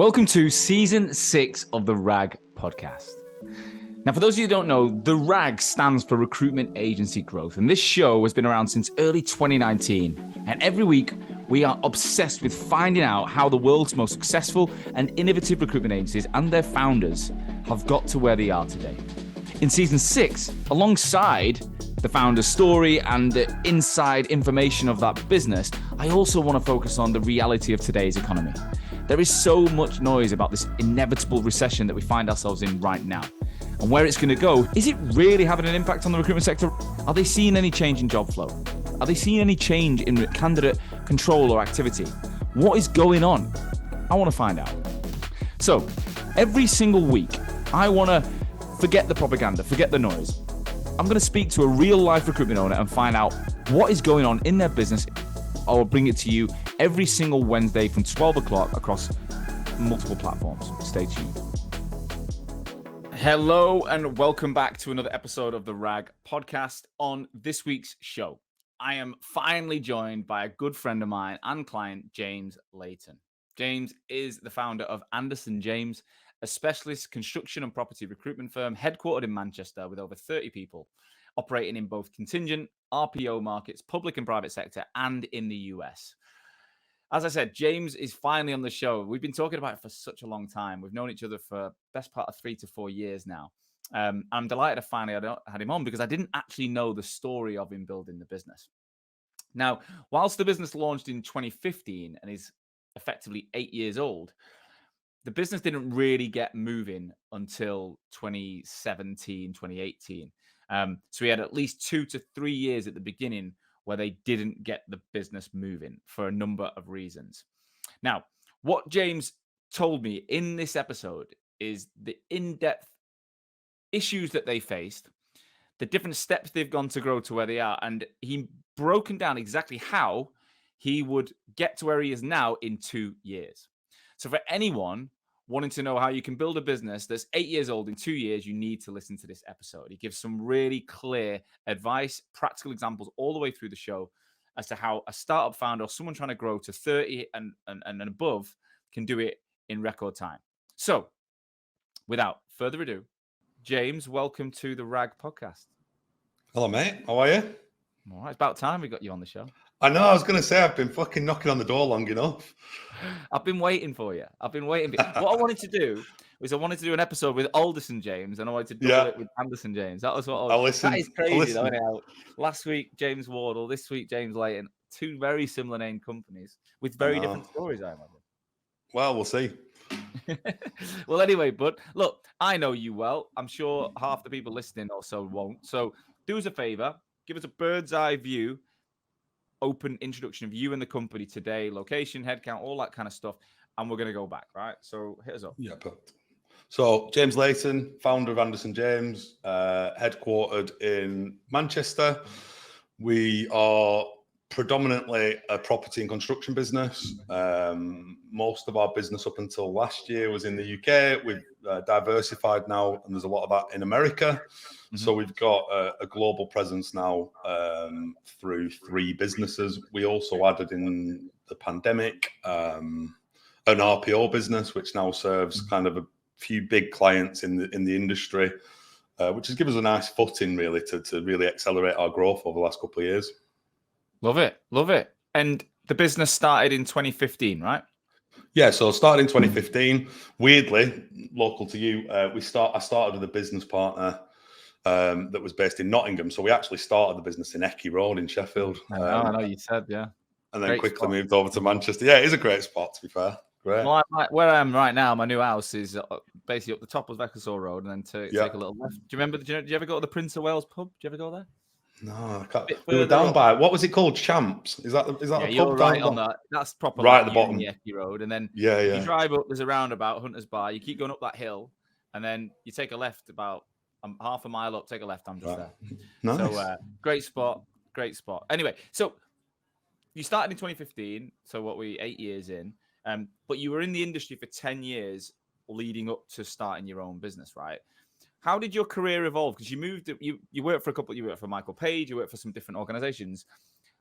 Welcome to Season 6 of the RAG podcast. Now, for those of you who don't know, the RAG stands for Recruitment Agency Growth, and this show has been around since early 2019. And every week, we are obsessed with finding out how the world's most successful and innovative recruitment agencies and their founders have got to where they are today. In Season 6, alongside the founder's story and the inside information of that business, I also want to focus on the reality of today's economy. There is so much noise about this inevitable recession that we find ourselves in right now. And where it's going to go, is it really having an impact on the recruitment sector? Are they seeing any change in job flow? Are they seeing any change in candidate control or activity? What is going on? I want to find out. So every single week, I want to forget the propaganda, forget the noise. I'm going to speak to a real life recruitment owner and find out what is going on in their business. I will bring it to you every single Wednesday from 12 o'clock across multiple platforms. Stay tuned. Hello and welcome back to another episode of the RAG podcast. On this week's show, I am finally joined by a good friend of mine and client, James Leighton. James is the founder of Anderson James, a specialist construction and property recruitment firm headquartered in Manchester with over 30 people, operating in both contingent, RPO markets, public and private sector, and in the US. As I said, James is finally on the show. We've been talking about it for such a long time. We've known each other for best part of 3 to 4 years now. I'm delighted to finally had him on because I didn't actually know the story of him building the business. Now, whilst the business launched in 2015 and is effectively 8 years old, the business didn't really get moving until 2017, 2018. So we had at least 2 to 3 years at the beginning where they didn't get the business moving for a number of reasons. Now, what James told me in this episode is the in-depth issues that they faced, the different steps they've gone to grow to where they are, and he broken down exactly how he would get to where he is now in 2 years. So for anyone wanting to know how you can build a business that's 8 years old in 2 years, you need to listen to this episode. He gives some really clear advice, practical examples all the way through the show as to how a startup founder or someone trying to grow to 30 and above can do it in record time. So without further ado, James, welcome to the RAG podcast. Hello, mate. How are you? All right, it's about time we got you on the show. I know, I was going to say, I've been fucking knocking on the door long enough. I've been waiting for you. What I wanted to do was I wanted to do an episode with Alderson James and I wanted to do it with Anderson James. That was what I was. That is crazy, though, anyhow. Last week, James Wardle. This week, James Leighton. Two very similar named companies with very different stories, I imagine. Well, we'll see. Well, anyway, but look, I know you well. I'm sure half the people listening also won't. So do us a favor. Give us a bird's eye view, open introduction of you and the company today, location, headcount, all that kind of stuff. And we're going to go back, right? So hit us up. Yeah, perfect. So James Leighton, founder of Anderson James, headquartered in Manchester. We are predominantly a property and construction business. Most of our business up until last year was in the UK. We've diversified now, and there's a lot of that in America. Mm-hmm. So we've got a global presence now through 3 businesses. We also added in the pandemic an RPO business, which now serves kind of a few big clients in the industry, which has given us a nice footing really to really accelerate our growth over the last couple of years. Love it. And the business started in 2015, right? Yeah, so started in 2015. Weirdly, local to you, I started with a business partner that was based in Nottingham. So we actually started the business in Ecky Road in Sheffield. I know you said, yeah. And then quickly moved over to Manchester. Yeah, it is a great spot, to be fair. Great. Well, where I am right now, my new house is basically up the top of Voxel Road and then take a little left. Do you remember, did you ever go to the Prince of Wales pub? Did you ever go there? No, I can't. We were down by, what was it called? Champs? Is that the pub you're down right on that? That's proper right at the bottom. The Ecky Road. And then you drive up, there's a roundabout, Hunter's Bar. You keep going up that hill and then you take a left about half a mile up, take a left. I'm just there. Nice. So great spot. Anyway, so you started in 2015. So what 8 years in, but you were in the industry for 10 years leading up to starting your own business, right? How did your career evolve? Because you worked for you worked for Michael Page, you worked for some different organizations.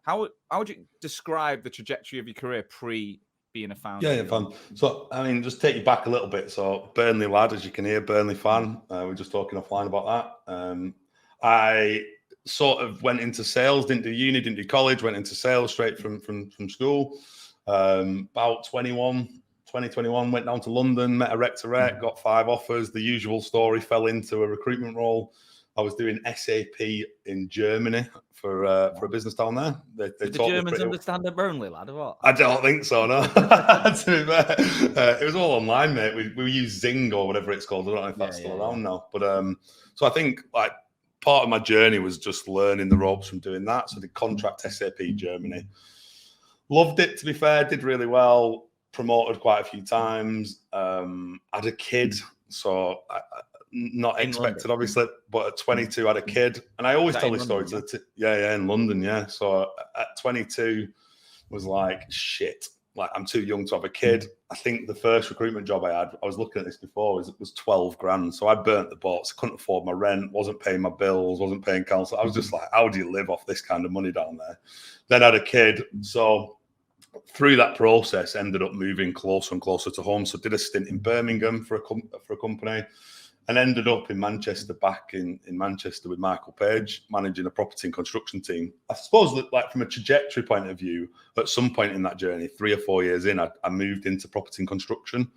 How would you describe the trajectory of your career pre being a founder? Yeah, fun. So, I mean, just take you back a little bit. So, Burnley lad, as you can hear, Burnley fan. We're just talking offline about that. I sort of went into sales, didn't do uni, didn't do college, went into sales straight from school. About 2021, went down to London, met a rec to rec, got 5 offers. The usual story, fell into a recruitment role. I was doing SAP in Germany for a business down there. Did the Germans understand the Burnley lad or what? I don't think so, no. To be fair, it was all online, mate. We use Zing or whatever it's called. I don't know if that's still around now. But so I think like part of my journey was just learning the ropes from doing that. So I did contract SAP Germany. Loved it, to be fair. Did really well. Promoted quite a few times. Had a kid, so not expected, obviously, but at 22 I had a kid, and I always tell this story in London, yeah. So at 22 was like, shit, like I'm too young to have a kid. I think the first recruitment job I had, I was looking at this before, was 12 grand. So I burnt the boats, couldn't afford my rent, wasn't paying my bills, wasn't paying council. I was just like, how do you live off this kind of money down there? Then I had a kid, so through that process ended up moving closer and closer to home. So did a stint in Birmingham for a company, and ended up in Manchester, back in Manchester with Michael Page, managing a property and construction team. I suppose that, like, from a trajectory point of view, at some point in that journey, 3 or 4 years in, I moved into property and construction.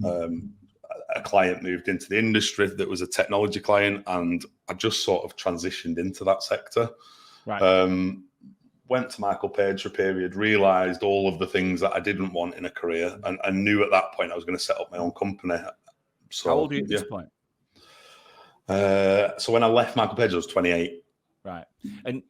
A client moved into the industry that was a technology client, and I just sort of transitioned into that sector. Right. Went to Michael Page for a period, realised all of the things that I didn't want in a career, and I knew at that point I was going to set up my own company. So, how old are you at this point? So when I left Michael Page, I was 28. Right. And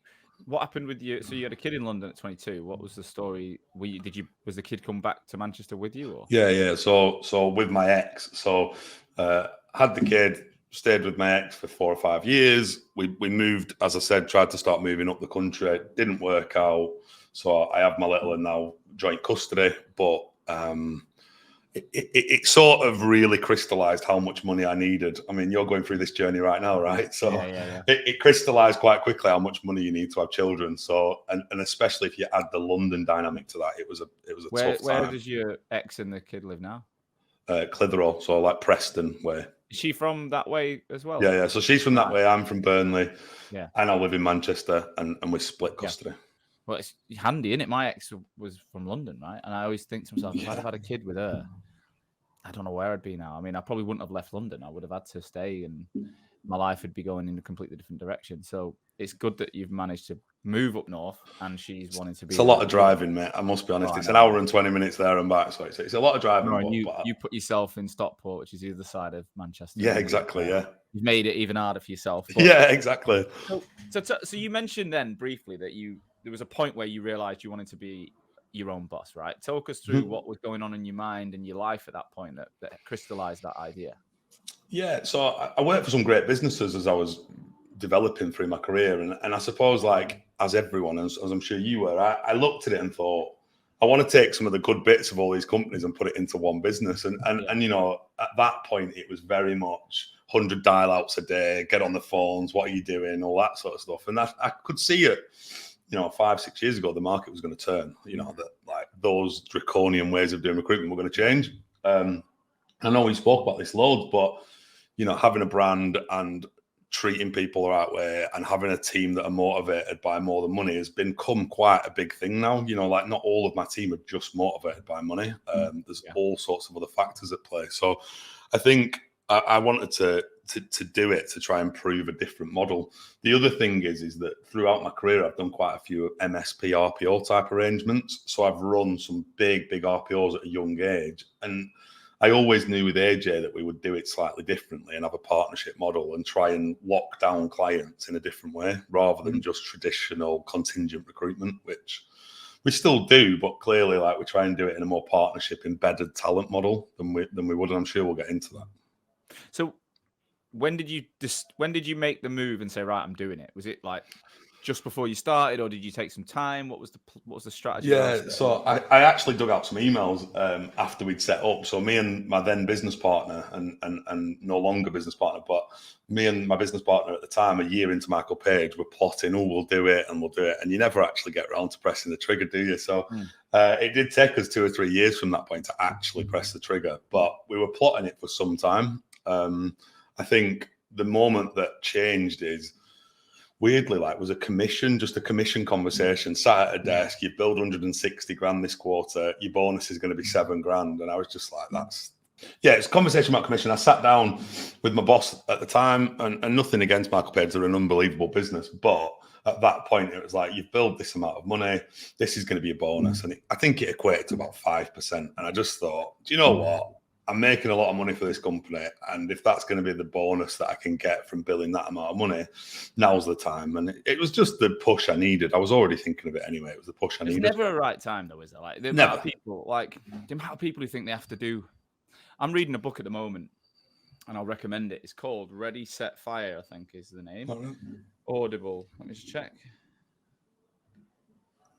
what happened with you? So you had a kid in London at 22. What was the story? Was the kid come back to Manchester with you? Or? Yeah. So with my ex. So had the kid, stayed with my ex for 4 or 5 years. We moved, as I said, tried to start moving up the country. Didn't work out. So I have my little and now joint custody, but it sort of really crystallized how much money I needed. I mean, you're going through this journey right now, right? So it crystallized quite quickly how much money you need to have children. So, and especially if you add the London dynamic to that, it was a tough time. Where does your ex and the kid live now? Clitheroe, so like Preston way. Is she from that way as well? Yeah. So she's from that way. I'm from Burnley. Yeah. And I live in Manchester, and we split custody. Yeah. Well, it's handy, isn't it? My ex was from London, right? And I always think to myself, if I'd have had a kid with her, I don't know where I'd be now. I mean, I probably wouldn't have left London. I would have had to stay, and my life would be going in a completely different direction. So it's good that you've managed to move up north, and she's wanting to be. It's a lot of driving, mate. I must be honest. It's an hour and 20 minutes there and back. So it's a lot of driving. No, you put yourself in Stockport, which is the other side of Manchester. Yeah, exactly. Yeah. You've made it even harder for yourself. Yeah, exactly. So you mentioned then briefly that there was a point where you realized you wanted to be your own boss, right? Talk us through what was going on in your mind and your life at that point that crystallized that idea. Yeah, so I worked for some great businesses as I was developing through my career, and I suppose, like, as everyone, as I'm sure you were, I looked at it and thought, I want to take some of the good bits of all these companies and put it into one business. And you know, at that point, it was very much 100 dial outs a day, get on the phones, what are you doing, all that sort of stuff. And I could see it, you know, 5-6 years ago, the market was going to turn, you know, that like those draconian ways of doing recruitment were going to change. I know we spoke about this loads, but, you know, having a brand and treating people the right way and having a team that are motivated by more than money has become quite a big thing now. You know, like, not all of my team are just motivated by money. There's all sorts of other factors at play. So I think I wanted to do it to try and prove a different model. The other thing is that throughout my career, I've done quite a few MSP RPO type arrangements. So I've run some big RPOs at a young age. And I always knew with AJ that we would do it slightly differently and have a partnership model and try and lock down clients in a different way rather than just traditional contingent recruitment, which we still do, but clearly, like, we try and do it in a more partnership embedded talent model than we would. And I'm sure we'll get into that. So when did you make the move and say, right, I'm doing it? Was it like just before you started, or did you take some time? What was the strategy? Yeah, so I actually dug out some emails after we'd set up. So me and my then business partner, and no longer business partner, but me and my business partner at the time, a year into Michael Page, were plotting, we'll do it, and you never actually get around to pressing the trigger, do you? So It did take us 2 or 3 years from that point to actually press the trigger, but we were plotting it for some time. I think the moment that changed is weirdly was a commission conversation, sat at a desk, you build 160 grand this quarter, your bonus is going to be 7 grand. And I was just like, it's a conversation about commission. I sat down with my boss at the time, and nothing against Michael Page, they're an unbelievable business, but at that point it was like, you've built this amount of money, this is going to be a bonus. And I think it equated to about 5%. And I just thought, do you know what? I'm making a lot of money for this company, and if that's going to be the bonus that I can get from billing that amount of money, now's the time. And it was just the push I needed. I was already thinking of it anyway. It was the push I needed. It's never a right time, though, is it? Like the amount of people who think they have to do. I'm reading a book at the moment, and I'll recommend it. It's called Ready, Set, Fire, I think is the name. Audible. Let me just check.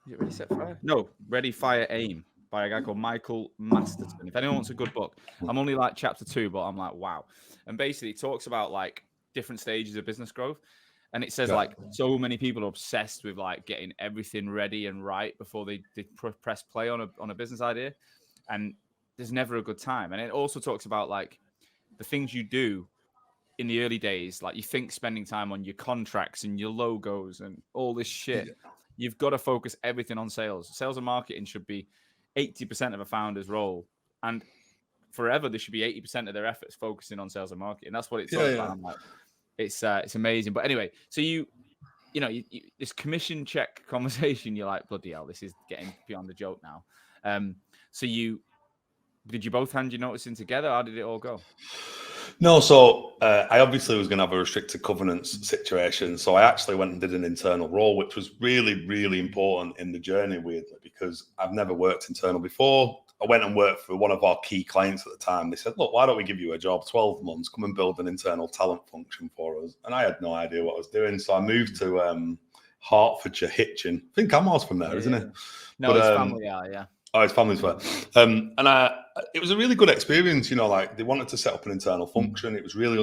Is it Ready, Set, Fire? No, Ready, Fire, Aim, by a guy called Michael Masterson. If anyone wants a good book, I'm only like chapter 2, but I'm like, wow. And basically it talks about like different stages of business growth. And it says like so many people are obsessed with like getting everything ready and right before they press play on a business idea. And there's never a good time. And it also talks about like the things you do in the early days, like you think spending time on your contracts and your logos and all this shit. Yeah. You've got to focus everything on sales. Sales and marketing should be 80% of a founder's role, and forever there should be 80% of their efforts focusing on sales and marketing. That's what it's all about. I'm like, it's amazing. But anyway, so you know this commission check conversation, you're like, bloody hell, this is getting beyond the joke now. So did you both hand your notice in together? How did it all go? No, so I obviously was going to have a restricted covenants situation. So I actually went and did an internal role, which was really, really important in the journey, weirdly, because I've never worked internal before. I went and worked for one of our key clients at the time. They said, look, why don't we give you a job, 12 months, come and build an internal talent function for us. And I had no idea what I was doing. So I moved to Hertfordshire, Hitchin. I think Amar's from there, isn't it? No, his family are, yeah. Oh, his family's there. It was a really good experience, like they wanted to set up an internal function. It was really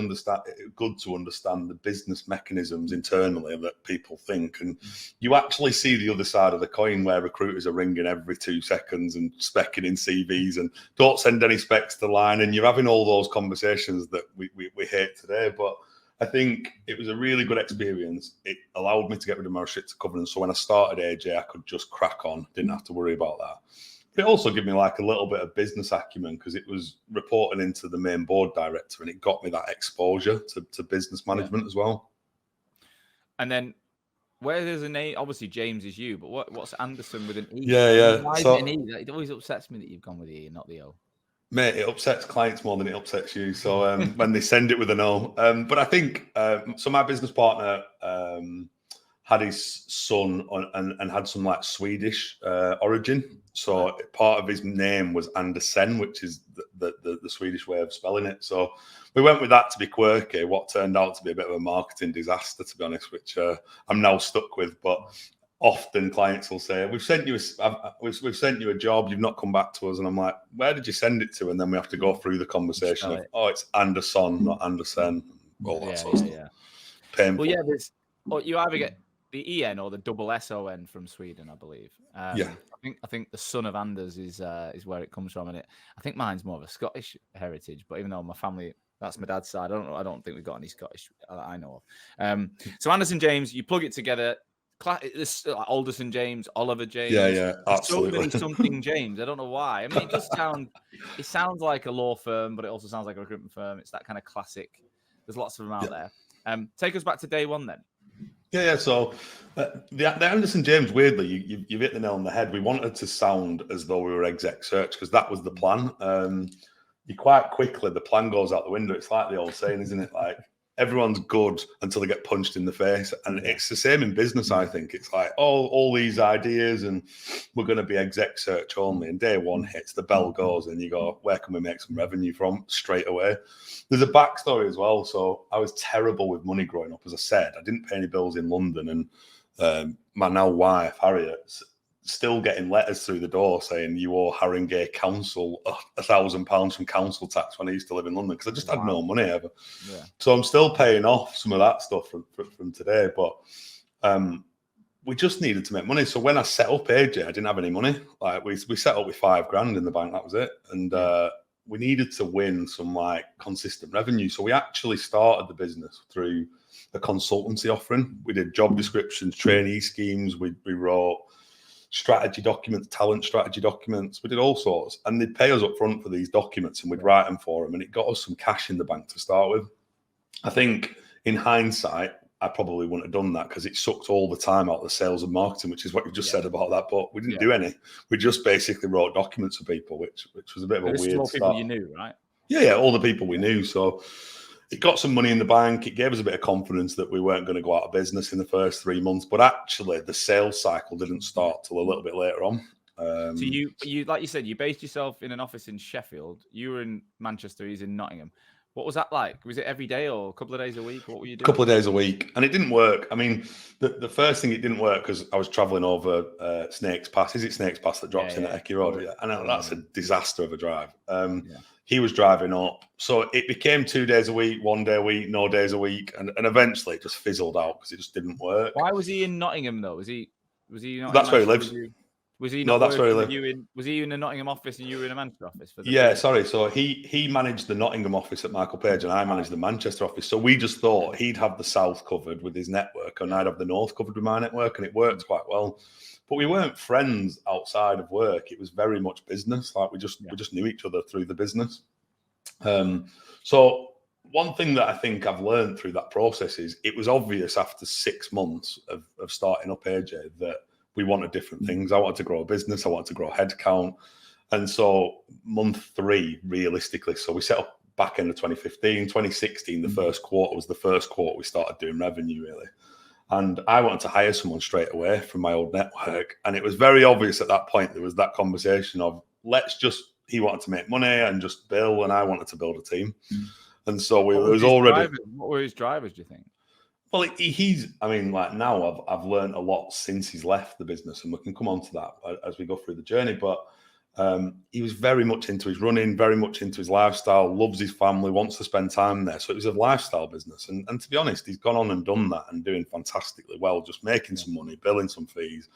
good to understand the business mechanisms internally that people think. And you actually see the other side of the coin where recruiters are ringing every 2 seconds and specking in CVs and don't send any specs to line. And you're having all those conversations that we hate today. But I think it was a really good experience. It allowed me to get rid of my restricted covenants. So when I started AJ, I could just crack on, didn't have to worry about that. It also gave me like a little bit of business acumen because it was reporting into the main board director, and it got me that exposure to business management as well. And then where there's an E, obviously James is you, but what's Anderson with an E? Yeah. Why is it an E? It always upsets me that you've gone with the E and not the O. Mate, it upsets clients more than it upsets you. So when they send it with an O. But I think, so my business partner had his son and had some like Swedish origin. So part of his name was Andersen, which is the Swedish way of spelling it. So we went with that to be quirky, what turned out to be a bit of a marketing disaster, to be honest, which I'm now stuck with. But often clients will say, we've sent you a job, you've not come back to us. And I'm like, where did you send it to? And then we have to go through the conversation of, it's Anderson, not Andersen, all that sort of stuff. Yeah. Painful. Well, you either get the EN or the double SON from Sweden, I believe. I think the son of Anders is where it comes from, and I think mine's more of a Scottish heritage. But even though my family, that's my dad's side, I don't think we've got any Scottish I know of. So Anderson James, you plug it together. This Alderson James, Oliver James. Yeah, absolutely. So many something James. I don't know why. I mean, it sounds like a law firm, but it also sounds like a recruitment firm. It's that kind of classic. There's lots of them out there. Take us back to day one then. Yeah. So the Anderson James, weirdly, you've hit the nail on the head. We wanted to sound as though we were exec search because that was the plan. You quite quickly, the plan goes out the window. It's like the old saying, isn't it? Like, everyone's good until they get punched in the face. And it's the same in business, I think. It's like, all these ideas and we're going to be exec search only. And day one hits, the bell goes and you go, where can we make some revenue from straight away? There's a backstory as well. So I was terrible with money growing up. As I said, I didn't pay any bills in London. And my now wife, Harriet, still getting letters through the door saying you owe Haringey Council £1,000 from council tax when I used to live in London because I just had no money ever. Yeah. So I'm still paying off some of that stuff from today. But we just needed to make money. So when I set up AJ, I didn't have any money. Like we set up with $5,000 in the bank. That was it. And we needed to win some like consistent revenue. So we actually started the business through a consultancy offering. We did job descriptions, trainee schemes. We wrote strategy documents, talent strategy documents. We did all sorts, and they'd pay us up front for these documents, and we'd write them for them, and it got us some cash in the bank to start with. I think in hindsight, I probably wouldn't have done that because it sucked all the time out of the sales and marketing, which is what you just said about that. But we didn't do any. We just basically wrote documents for people, which was a bit of a weird all start. people you knew, right? Yeah, all the people we knew. So it got some money in the bank. It gave us a bit of confidence that we weren't going to go out of business in the first 3 months. But actually, the sales cycle didn't start till a little bit later on. So you like you said, you based yourself in an office in Sheffield. You were in Manchester. He's in Nottingham. What was that like? Was it every day or a couple of days a week? What were you doing? A couple of days a week, and it didn't work. I mean, the first thing, it didn't work because I was travelling over Snakes Pass. Is it Snakes Pass that drops in at Ecky Road? Yeah. And that's a disaster of a drive. He was driving up, so it became 2 days a week, 1 day a week, no days a week, and eventually it just fizzled out because it just didn't work. Why was he in Nottingham though? Was he not? That's where he lives. Was he not? No, that's where he lives. Was he in the Nottingham office and you were in a Manchester office? Sorry. So he managed the Nottingham office at Michael Page, and I managed the Manchester office. So we just thought he'd have the south covered with his network, and I'd have the north covered with my network, and it worked quite well. But we weren't friends outside of work. It was very much business. Like we just knew each other through the business. So one thing that I think I've learned through that process is it was obvious after 6 months of starting up AJ that we wanted different things. I wanted to grow a business. I wanted to grow headcount. And so month 3, realistically, so we set up back end of 2015, 2016, the first quarter was the first quarter we started doing revenue really. And I wanted to hire someone straight away from my old network. And it was very obvious at that point, there was that conversation of he wanted to make money and just bill, and I wanted to build a team. And so it was already. What were his drivers, do you think? Well, I mean, like now I've learned a lot since he's left the business, and we can come on to that as we go through the journey. But he was very much into his running, very much into his lifestyle, loves his family, wants to spend time there. So it was a lifestyle business. And to be honest, he's gone on and done that and doing fantastically well, just making some money, billing some fees.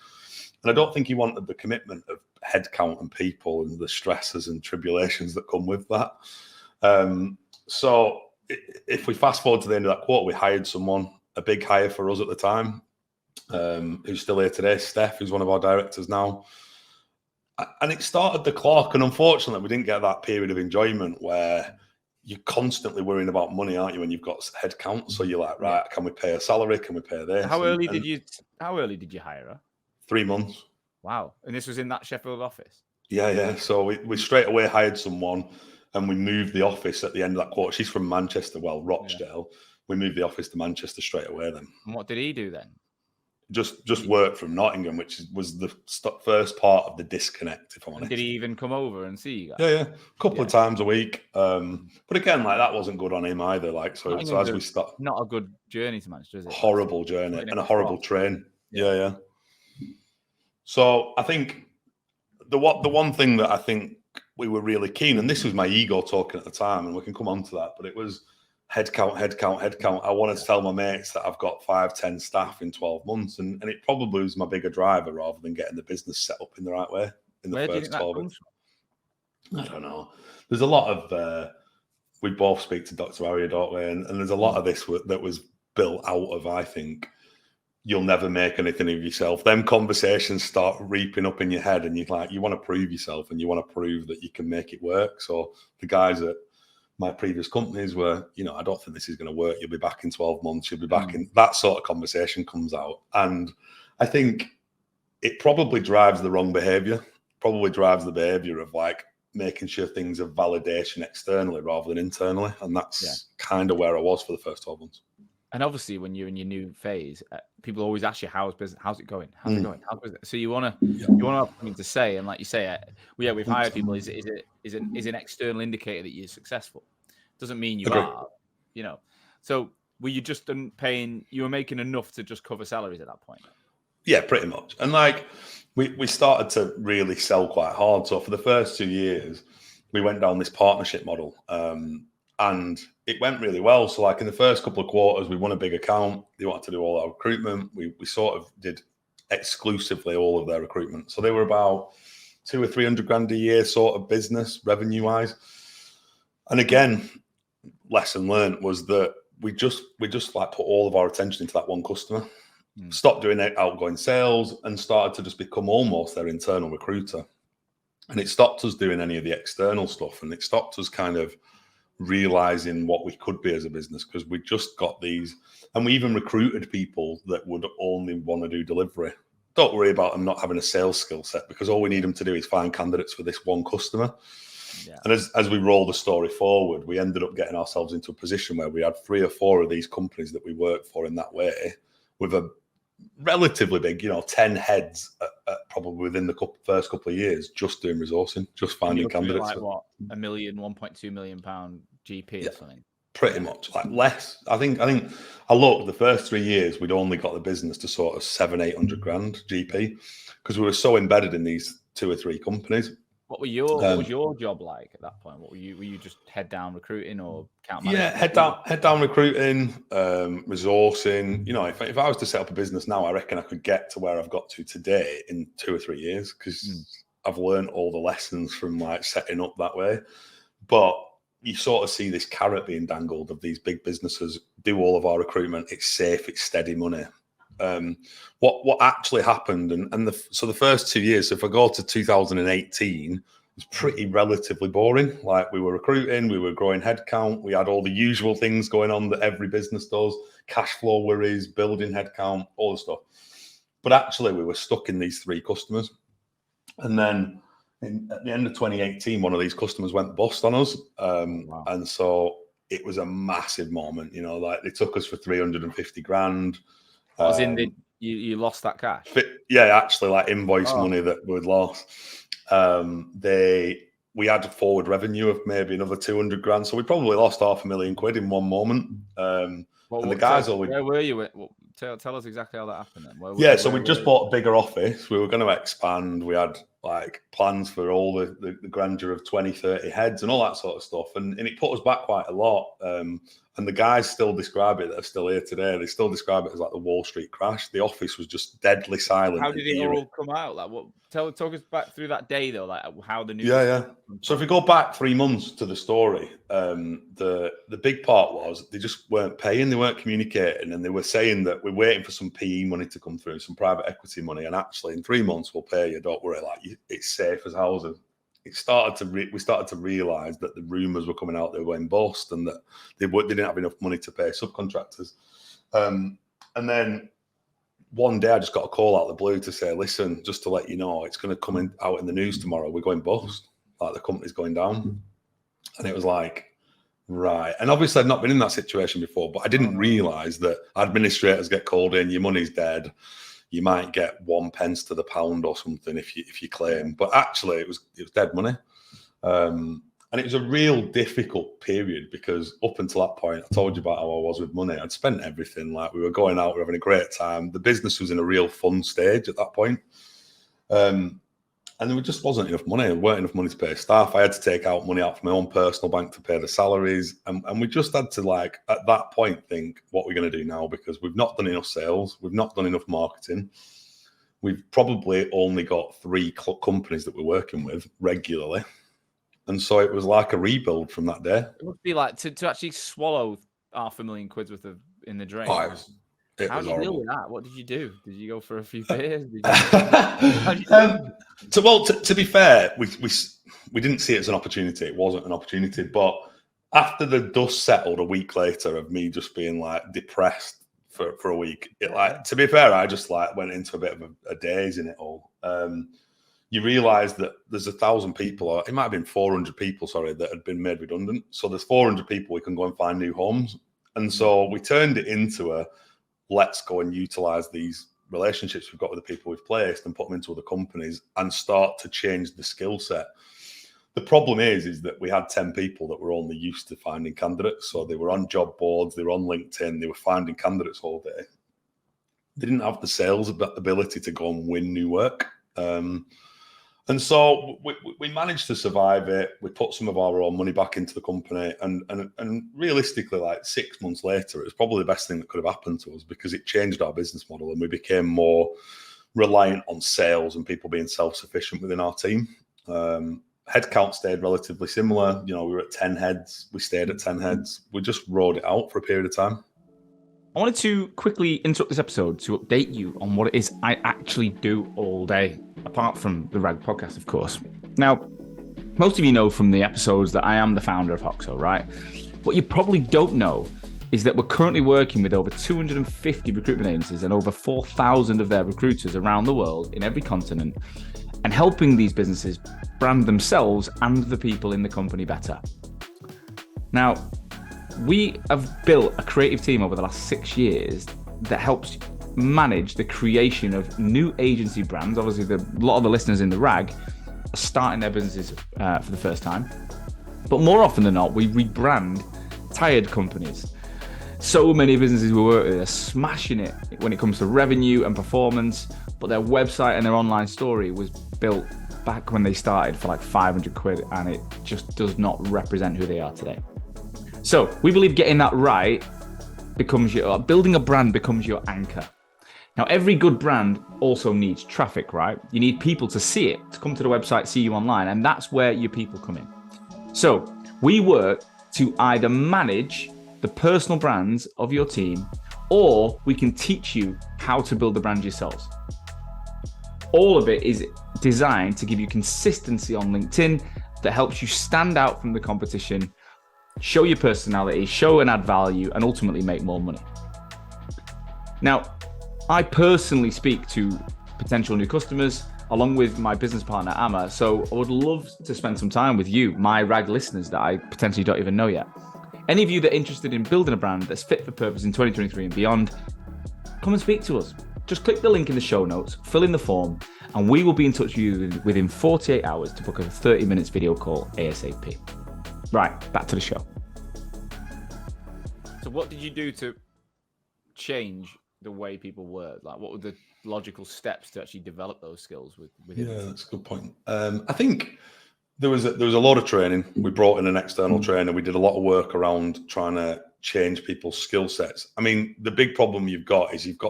And I don't think he wanted the commitment of headcount and people and the stresses and tribulations that come with that. So if we fast forward to the end of that quarter, we hired someone, a big hire for us at the time, who's still here today, Steph, who's one of our directors now. And it started the clock. And unfortunately, we didn't get that period of enjoyment where you're constantly worrying about money, aren't you, when you've got headcount? So you're like, right, can we pay a salary? Can we pay this? How early did you hire her? 3 months. Wow. And this was in that Sheffield office? Yeah. So we straight away hired someone, and we moved the office at the end of that quarter. She's from Manchester, Rochdale. Yeah. We moved the office to Manchester straight away then. And what did he do then? Just work from Nottingham, which was the first part of the disconnect, if I'm honest. Did he even come over and see you guys? Yeah. A couple of times a week. But again, like that wasn't good on him either. Like so as we start, not a good journey to Manchester, is it? Horrible journey and a horrible train. Yeah. So I think the one thing that I think we were really keen, and this was my ego talking at the time, and we can come on to that, but it was headcount. I wanted to tell my mates that I've got 5-10 staff in 12 months, and it probably was my bigger driver rather than getting the business set up in the right way in the first 12 months. I don't know. There's a lot of we both speak to Dr. Harrier, don't we? And there's a lot of this that was built out of, I think, you'll never make anything of yourself. Them conversations start reaping up in your head, and you want to prove yourself, and you want to prove that you can make it work. So the guys at my previous companies were, I don't think this is going to work. You'll be back in 12 months. You'll be back in that sort of conversation comes out. And I think it probably drives the wrong behavior, probably drives the behavior of like making sure things are validation externally rather than internally. And that's kind of where I was for the first 12 months. And obviously, when you're in your new phase, people always ask you, "How's business? How's it going? How's it going? How's business?" So you want to have something to say, and like you say, we've hired people. Is an external indicator that you're successful. Doesn't mean you are, So were you just paying? You were making enough to just cover salaries at that point. Yeah, pretty much. And like we started to really sell quite hard. So for the first 2 years, we went down this partnership model. And it went really well. So like in the first couple of quarters, we won a big account. They wanted to do all our recruitment. We sort of did exclusively all of their recruitment. So they were about 200 or 300 grand a year sort of business revenue wise. And again, lesson learned was that we just like put all of our attention into that one customer, stopped doing outgoing sales, and started to just become almost their internal recruiter. And it stopped us doing any of the external stuff, and it stopped us kind of realizing what we could be as a business, because we just got these, and we even recruited people that would only want to do delivery. Don't worry about them not having a sales skill set, because all we need them to do is find candidates for this one customer. Yeah. And as we roll the story forward, we ended up getting ourselves into a position where we had 3 or 4 of these companies that we worked for in that way, with a relatively big, 10 heads probably within the first couple of years, just doing resourcing, just finding candidates. Like what, £1 million, £1.2 million GP or something? Pretty much, like less. I think I looked, the first 3 years we'd only got the business to sort of 700-800 grand GP, because we were so embedded in these 2 or 3 companies. What was your job like at that point? What were you just head down recruiting or account management? Yeah, head down recruiting, resourcing. If I was to set up a business now, I reckon I could get to where I've got to today in 2 or 3 years, because I've learned all the lessons from like setting up that way. But you sort of see this carrot being dangled of these big businesses do all of our recruitment. It's safe, it's steady money. What actually happened, so the first 2 years, so if I go to 2018, it was pretty relatively boring. Like, we were recruiting, we were growing headcount, we had all the usual things going on that every business does, cash flow worries, building headcount, all the stuff. But actually, we were stuck in these 3 customers. And then at the end of 2018, one of these customers went bust on us. Wow. And so it was a massive moment, like they took us for 350 grand. As in, you lost that cash? Yeah, actually, like invoice money that we'd lost. We had a forward revenue of maybe another 200 grand, so we probably lost £500,000 in one moment. And the guys where were you? Tell us exactly how that happened then. So we just bought a bigger office. We were going to expand. We had like plans for all the grandeur of 20, 30 heads and all that sort of stuff. And it put us back quite a lot. And the guys still describe it, that are still here today, they still describe it as like the Wall Street crash. The office was just deadly silent. How did it all come out? Like, talk us back through that day though, like how the news. Yeah. So if we go back 3 months to the story, the big part was they just weren't paying, they weren't communicating, and they were saying that we're waiting for some PE money to come through, some private equity money, and actually in 3 months we'll pay you. Don't worry, like it's safe as houses. We started to realize that the rumors were coming out they were going bust, and that they didn't have enough money to pay subcontractors. And then one day I just got a call out of the blue to say, listen, just to let you know, it's going to come out in the news tomorrow. We're going bust, like the company's going down. And it was like, right. And obviously I'd not been in that situation before, but I didn't realize that administrators get called in, your money's dead. You might get 1 pence to the pound or something if you claim, but actually it was dead money. And it was a real difficult period, because up until that point, I told you about how I was with money. I'd spent everything. Like, we were going out, we were having a great time. The business was in a real fun stage at that point. And there just wasn't enough money. There weren't enough money to pay staff. I had to take out money out from my own personal bank to pay the salaries. And we just had to, like, at that point, think, what we're going to do now? Because we've not done enough sales. We've not done enough marketing. We've probably only got 3 companies that we're working with regularly. And so it was like a rebuild from that day. It must be like to actually swallow £500,000 worth of in the drain. Oh, How did you deal with that? What did you do? Did you go for a few beers? To be fair, we didn't see it as an opportunity. It wasn't an opportunity. But after the dust settled a week later of me just being like depressed for a week, to be fair, I just like went into a bit of a daze in it all. You realise that there's 1,000 people, or it might have been 400 people, that had been made redundant. So there's 400 people we can go and find new homes. And so we turned it into let's go and utilise these relationships we've got with the people we've placed and put them into other companies and start to change the skill set. The problem is that we had 10 people that were only used to finding candidates. So they were on job boards, they were on LinkedIn, they were finding candidates all day. They didn't have the sales ability to go and win new work. And so we managed to survive it. We put some of our own money back into the company, and realistically, like 6 months later, it was probably the best thing that could have happened to us, because it changed our business model and we became more reliant on sales and people being self-sufficient within our team. Headcount stayed relatively similar. We were at 10 heads. We stayed at 10 heads. We just rode it out for a period of time. I wanted to quickly interrupt this episode to update you on what it is I actually do all day, apart from the RAG podcast, of course. Now, most of you know from the episodes that I am the founder of Voxel, right? What you probably don't know is that we're currently working with over 250 recruitment agencies and over 4,000 of their recruiters around the world in every continent, and helping these businesses brand themselves and the people in the company better. Now, we have built a creative team over the last 6 years that helps manage the creation of new agency brands. Obviously, a lot of the listeners in the RAG are starting their businesses for the first time. But more often than not, we rebrand tired companies. So many businesses we work with are smashing it when it comes to revenue and performance, but their website and their online story was built back when they started for like 500 quid, and it just does not represent who they are today. So we believe getting that right building a brand becomes your anchor. Now, every good brand also needs traffic, right? You need people to see it, to come to the website, see you online, and that's where your people come in. So we work to either manage the personal brands of your team, or we can teach you how to build the brand yourselves. All of it is designed to give you consistency on LinkedIn that helps you stand out from the competition, show your personality, show and add value, and ultimately make more money. Now, I personally speak to potential new customers along with my business partner, Amma. So I would love to spend some time with you, my RAG listeners that I potentially don't even know yet. Any of you that are interested in building a brand that's fit for purpose in 2023 and beyond, come and speak to us. Just click the link in the show notes, fill in the form, and we will be in touch with you within 48 hours to book a 30 minutes video call ASAP. Right, back to the show. So what did you do to change the way people work? Like, what were the logical steps to actually develop those skills within? Yeah, that's a good point. I think there was a lot of training. We brought in an external trainer. We did a lot of work around trying to change people's skill sets. I mean, the big problem you've got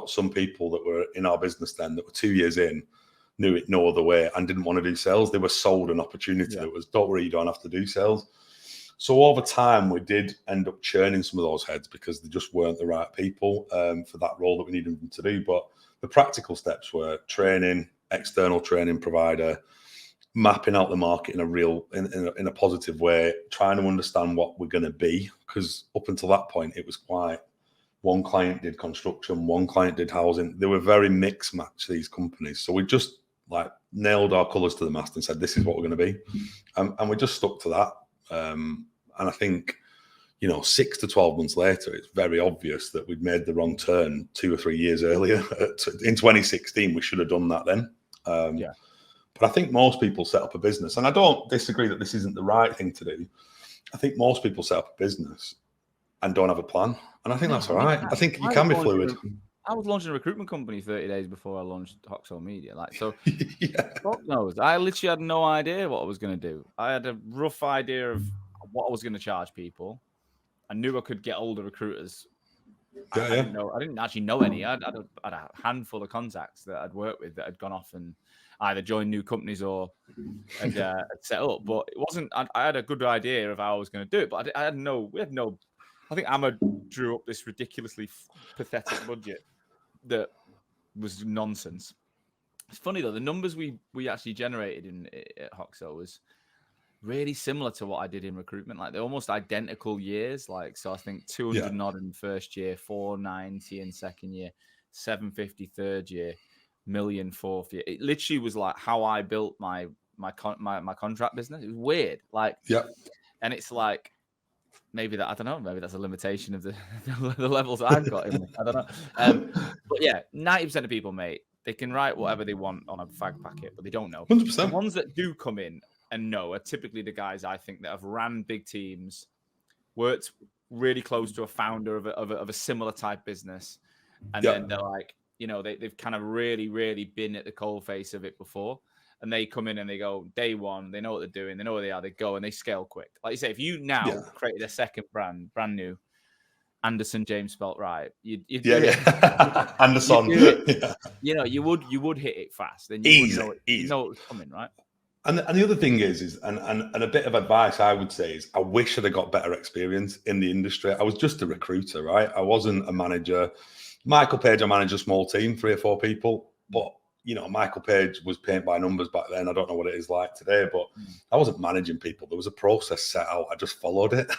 some people that were in our business then that were 2 years in, knew it no other way, and didn't want to do sales. They were sold an opportunity that was, don't worry, you don't have to do sales. So over time, we did end up churning some of those heads because they just weren't the right people for that role that we needed them to do. But the practical steps were training, external training provider, mapping out the market in a positive way, trying to understand what we're going to be. Because up until that point, it was quite, one client did construction, one client did housing. They were very mixed match, these companies. So we just like nailed our colours to the mast and said, this is what we're going to be. And we just stuck to that. And I think, 6 to 12 months later, it's very obvious that we'd made the wrong turn 2 or 3 years earlier. In 2016, we should have done that then. But I think most people set up a business, and I don't disagree that this isn't the right thing to do. I think most people set up a business and don't have a plan. And I think that's all right. I think you can be fluid. I was launching a recruitment company 30 days before I launched Voxel Media. Yeah. God knows. I literally had no idea what I was going to do. I had a rough idea of what I was going to charge people. I knew I could get older recruiters. I didn't actually know any. I had a handful of contacts that I'd worked with that had gone off and either joined new companies or had set up. But it wasn't. I had a good idea of how I was going to do it, but I had no. I think Amma drew up this ridiculously pathetic budget that was nonsense. It's funny though, the numbers we actually generated at Voxel was really similar to what I did in recruitment. Like they're almost identical years. So I think 200 odd in first year, 490 in second year, 750 third year, million fourth year. It literally was like how I built my contract business. It was weird. And it's like, maybe that's a limitation of the levels I've got in. I don't know. But yeah, 90% of people, mate, they can write whatever they want on a fag packet, but they don't know. 100%. The ones that do come in and know are typically the guys I think that have ran big teams, worked really close to a founder of a similar type business, and then they're like, they've kind of really, really been at the coalface of it before. And they come in and they go day one, they know what they're doing, they know where they are, they go and they scale quick. Like you say, if you now created a second brand new, Anderson James spelt right, you'd do yeah. Anderson. you'd do it. Yeah. You know, you would hit it fast, and you Easy, would know it, you easy. know it was coming, right? And the other thing is and a bit of advice I would say is I wish I'd have got better experience in the industry. I was just a recruiter, right? I wasn't a manager. Michael Page, I managed a small team, 3 or 4 people, but you know, Michael Page was paint by numbers back then. I don't know what it is like today, but I wasn't managing people. There was a process set out. I just followed it.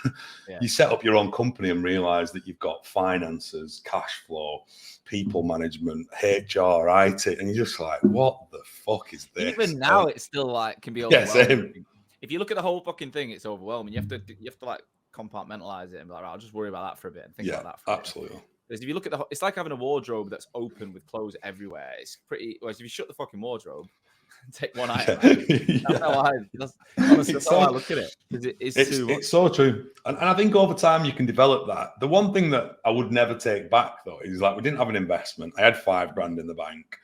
Yeah. You set up your own company and realize that you've got finances, cash flow, people management, HR, IT, and you're just like, what the fuck is this? Even now, it's still like can be Yeah, overwhelming. same. If you look at the whole fucking thing, it's overwhelming. You have to like compartmentalize it and be like, right, I'll just worry about that for a bit and think about that for a bit. Absolutely. Because if you look at it's like having a wardrobe that's open with clothes everywhere. It's pretty. Whereas if you shut the fucking wardrobe, take one item out, that's honestly how I look at it. It's so true. And I think over time you can develop that. The one thing that I would never take back though is like we didn't have an investment. I had $5,000 in the bank.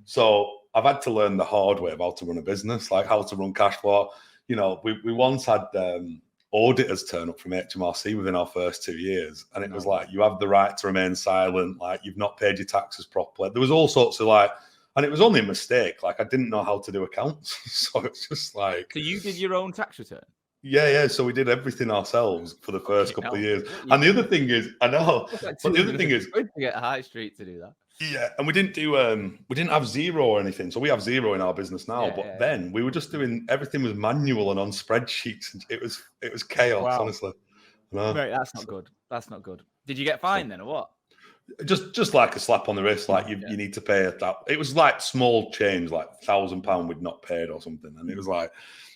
So I've had to learn the hard way of how to run a business, like how to run cash flow. You know, we once had auditors turn up from HMRC within our first 2 years. And it was like, you have the right to remain silent. Like you've not paid your taxes properly. There was all sorts of like, and it was only a mistake. Like I didn't know how to do accounts. So it's just like. So you did your own tax return? Yeah. So we did everything ourselves for the first couple of years. And the other thing is, I know, like but the other thing is. To get High Street to do that. Yeah, and we didn't have Zero or anything. So we have Zero in our business now. Then we were just doing everything was manual and on spreadsheets. It was chaos, honestly. Mate, that's not good. That's not good. Did you get fined then or what? Just like a slap on the wrist, like you need to pay that. It was like small change, like £1,000 we'd not paid or something. And it was like,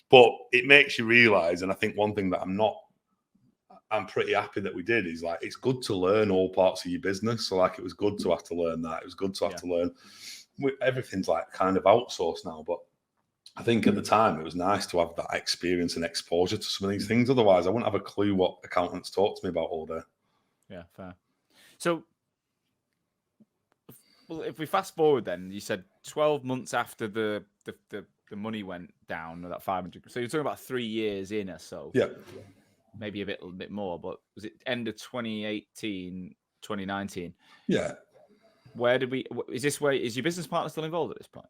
but it makes you realise, and I think one thing that I'm pretty happy that we did is like it's good to learn all parts of your business. So like it was good to have to learn that. It was good to have to learn. Everything's like kind of outsourced now, but I think at the time it was nice to have that experience and exposure to some of these things. Otherwise, I wouldn't have a clue what accountants talk to me about all day. Yeah, fair. So, well, if we fast forward, then you said 12 months after the money went down, that 500. So you're talking about 3 years in or so. Yeah. Maybe a bit more, but was it end of 2018, 2019? Yeah. Is your business partner still involved at this point?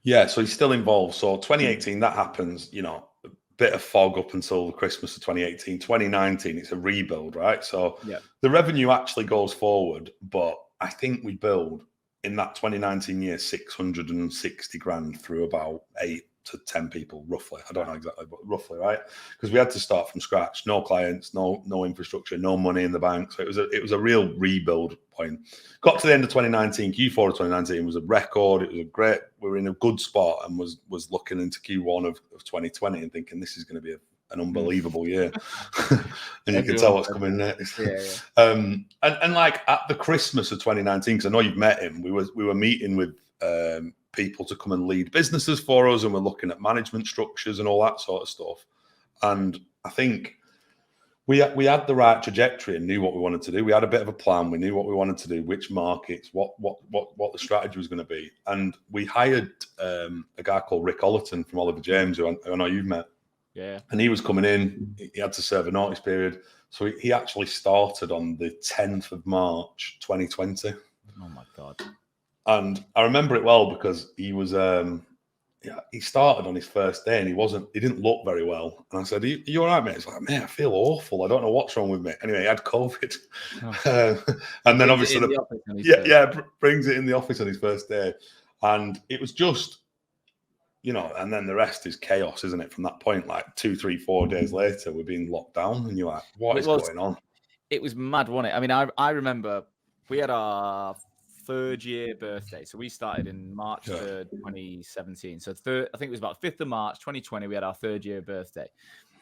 Yeah, so he's still involved. So 2018, that happens, you know, a bit of fog up until Christmas of 2018. 2019, it's a rebuild, right? So the revenue actually goes forward, but I think we build in that 2019 year 660 grand through about 8 to 10 people, roughly. I don't know exactly, but roughly, right? Because we had to start from scratch. No clients, no infrastructure, no money in the bank. So it was a real rebuild point. Got to the end of 2019, Q4 of 2019 was a record. It was a great. We were in a good spot and was looking into Q1 of 2020 and thinking this is going to be an unbelievable year. And you can tell what's coming next. And like at the Christmas of 2019, because I know you've met him, we were meeting with people to come and lead businesses for us, and we're looking at management structures and all that sort of stuff. And I think we had the right trajectory and knew what we wanted to do. We had a bit of a plan. We knew what we wanted to do, which markets, what the strategy was going to be. And we hired a guy called Rick Ollerton from Oliver James, who I know you've met. Yeah. And he was coming in. He had to serve a notice period. So he actually started on the 10th of March, 2020. Oh, my God. And I remember it well because he was, he started on his first day and he didn't look very well. And I said, are you all right, mate? He's like, man, I feel awful. I don't know what's wrong with me. Anyway, he had COVID. And then obviously, brings it in the office on his first day. And it was just, you know, and then the rest is chaos, isn't it? From that point, like 2, 3, 4 days later, we're being locked down and you're like, what is going on? It was mad, wasn't it? I mean, I remember we had our 3rd year birthday. So we started in March 3rd, 2017. So I think it was about 5th of March, 2020, we had our 3rd year birthday.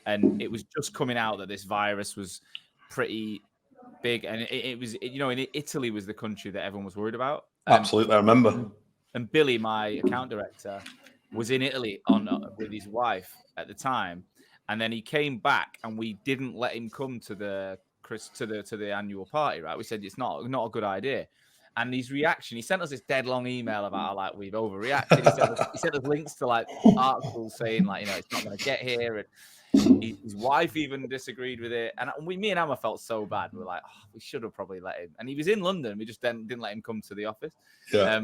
And it was just coming out that this virus was pretty big. And it was, you know, in Italy was the country that everyone was worried about. Absolutely, I remember. And Billy, my account director, was in Italy with his wife at the time. And then he came back and we didn't let him come to the annual party, right? We said it's not a good idea. And his reaction, he sent us this dead long email about how, like, we've overreacted. He sent us links to like articles saying, like, it's not going to get here. And his wife even disagreed with it. And me and Emma felt so bad. We were like, oh, we should have probably let him. And he was in London. We just didn't let him come to the office. Yeah.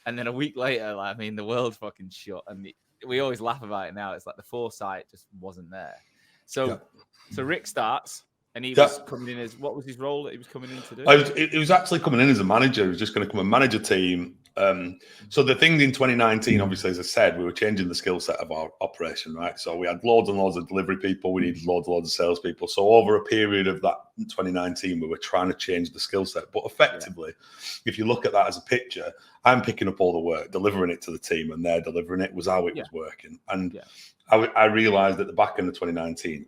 And then a week later, like, I mean, the world fucking shut. And we always laugh about it now. It's like the foresight just wasn't there. So Rick starts. And he was coming in as, what was his role that he was coming in to do? He was actually coming in as a manager. He was just going to come and manage a team. So the thing in 2019, obviously, as I said, we were changing the skill set of our operation, right? So we had loads and loads of delivery people. We needed loads and loads of salespeople. So over a period of that 2019, we were trying to change the skill set. But effectively, if you look at that as a picture, I'm picking up all the work, delivering it to the team, and they're delivering it was how it was working. And I realized at the back end of 2019,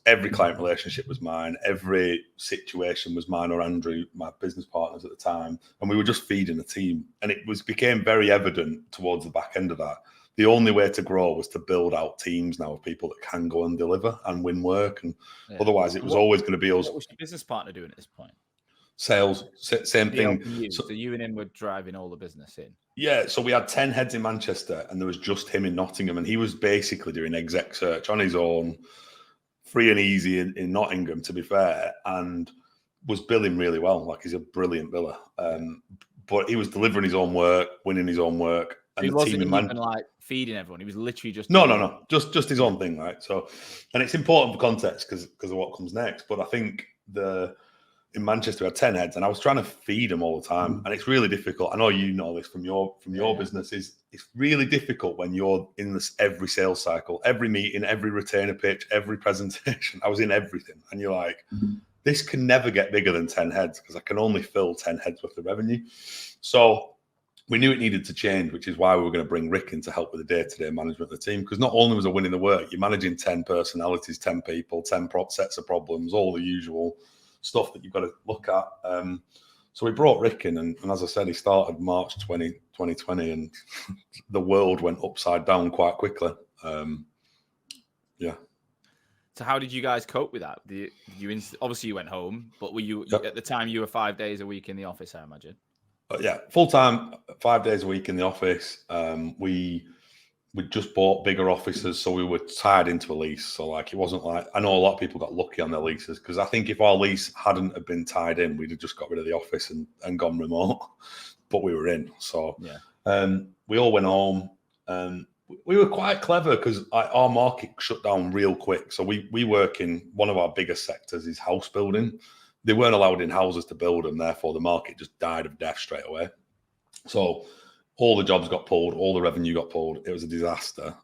every client relationship was mine. Every situation was mine or Andrew, my business partners at the time. And we were just feeding the team. And it became very evident towards the back end of that. The only way to grow was to build out teams now of people that can go and deliver and win work. And otherwise, it was always going to be us. What was your business partner doing at this point? Sales, same thing. So you and him were driving all the business in? Yeah, so we had 10 heads in Manchester and there was just him in Nottingham, and he was basically doing exec search on his own, free and easy in Nottingham, to be fair, and was billing really well. Like, he's a brilliant biller. But he was delivering his own work, winning his own work. And he wasn't even like feeding everyone. He was literally just... No. Just his own thing, right? So, and it's important for context because of what comes next. But I think in Manchester, we had 10 heads and I was trying to feed them all the time. And it's really difficult. I know you know this from your business. It's really difficult when you're in every sales cycle, every meeting, every retainer pitch, every presentation. I was in everything. And you're like, this can never get bigger than 10 heads because I can only fill 10 heads worth of revenue. So we knew it needed to change, which is why we were going to bring Rick in to help with the day-to-day management of the team. Because not only was I winning the work, you're managing 10 personalities, 10 people, 10 sets of problems, all the usual stuff that you've got to look at. So we brought Rick in, and as I said, he started March 2020, and the world went upside down quite quickly. So how did you guys cope with that? Obviously you went home, but were you at the time you were 5 days a week in the office, I imagine? Full time, 5 days a week in the office. We just bought bigger offices, so we were tied into a lease. So like, it wasn't like, I know a lot of people got lucky on their leases, because I think if our lease hadn't have been tied in, we'd have just got rid of the office and gone remote. But we were in. So we all went home. We were quite clever because our market shut down real quick. So we work in one of our biggest sectors is house building. They weren't allowed in houses to build them. Therefore, the market just died of death straight away. So all the jobs got pulled, all the revenue got pulled. It was a disaster.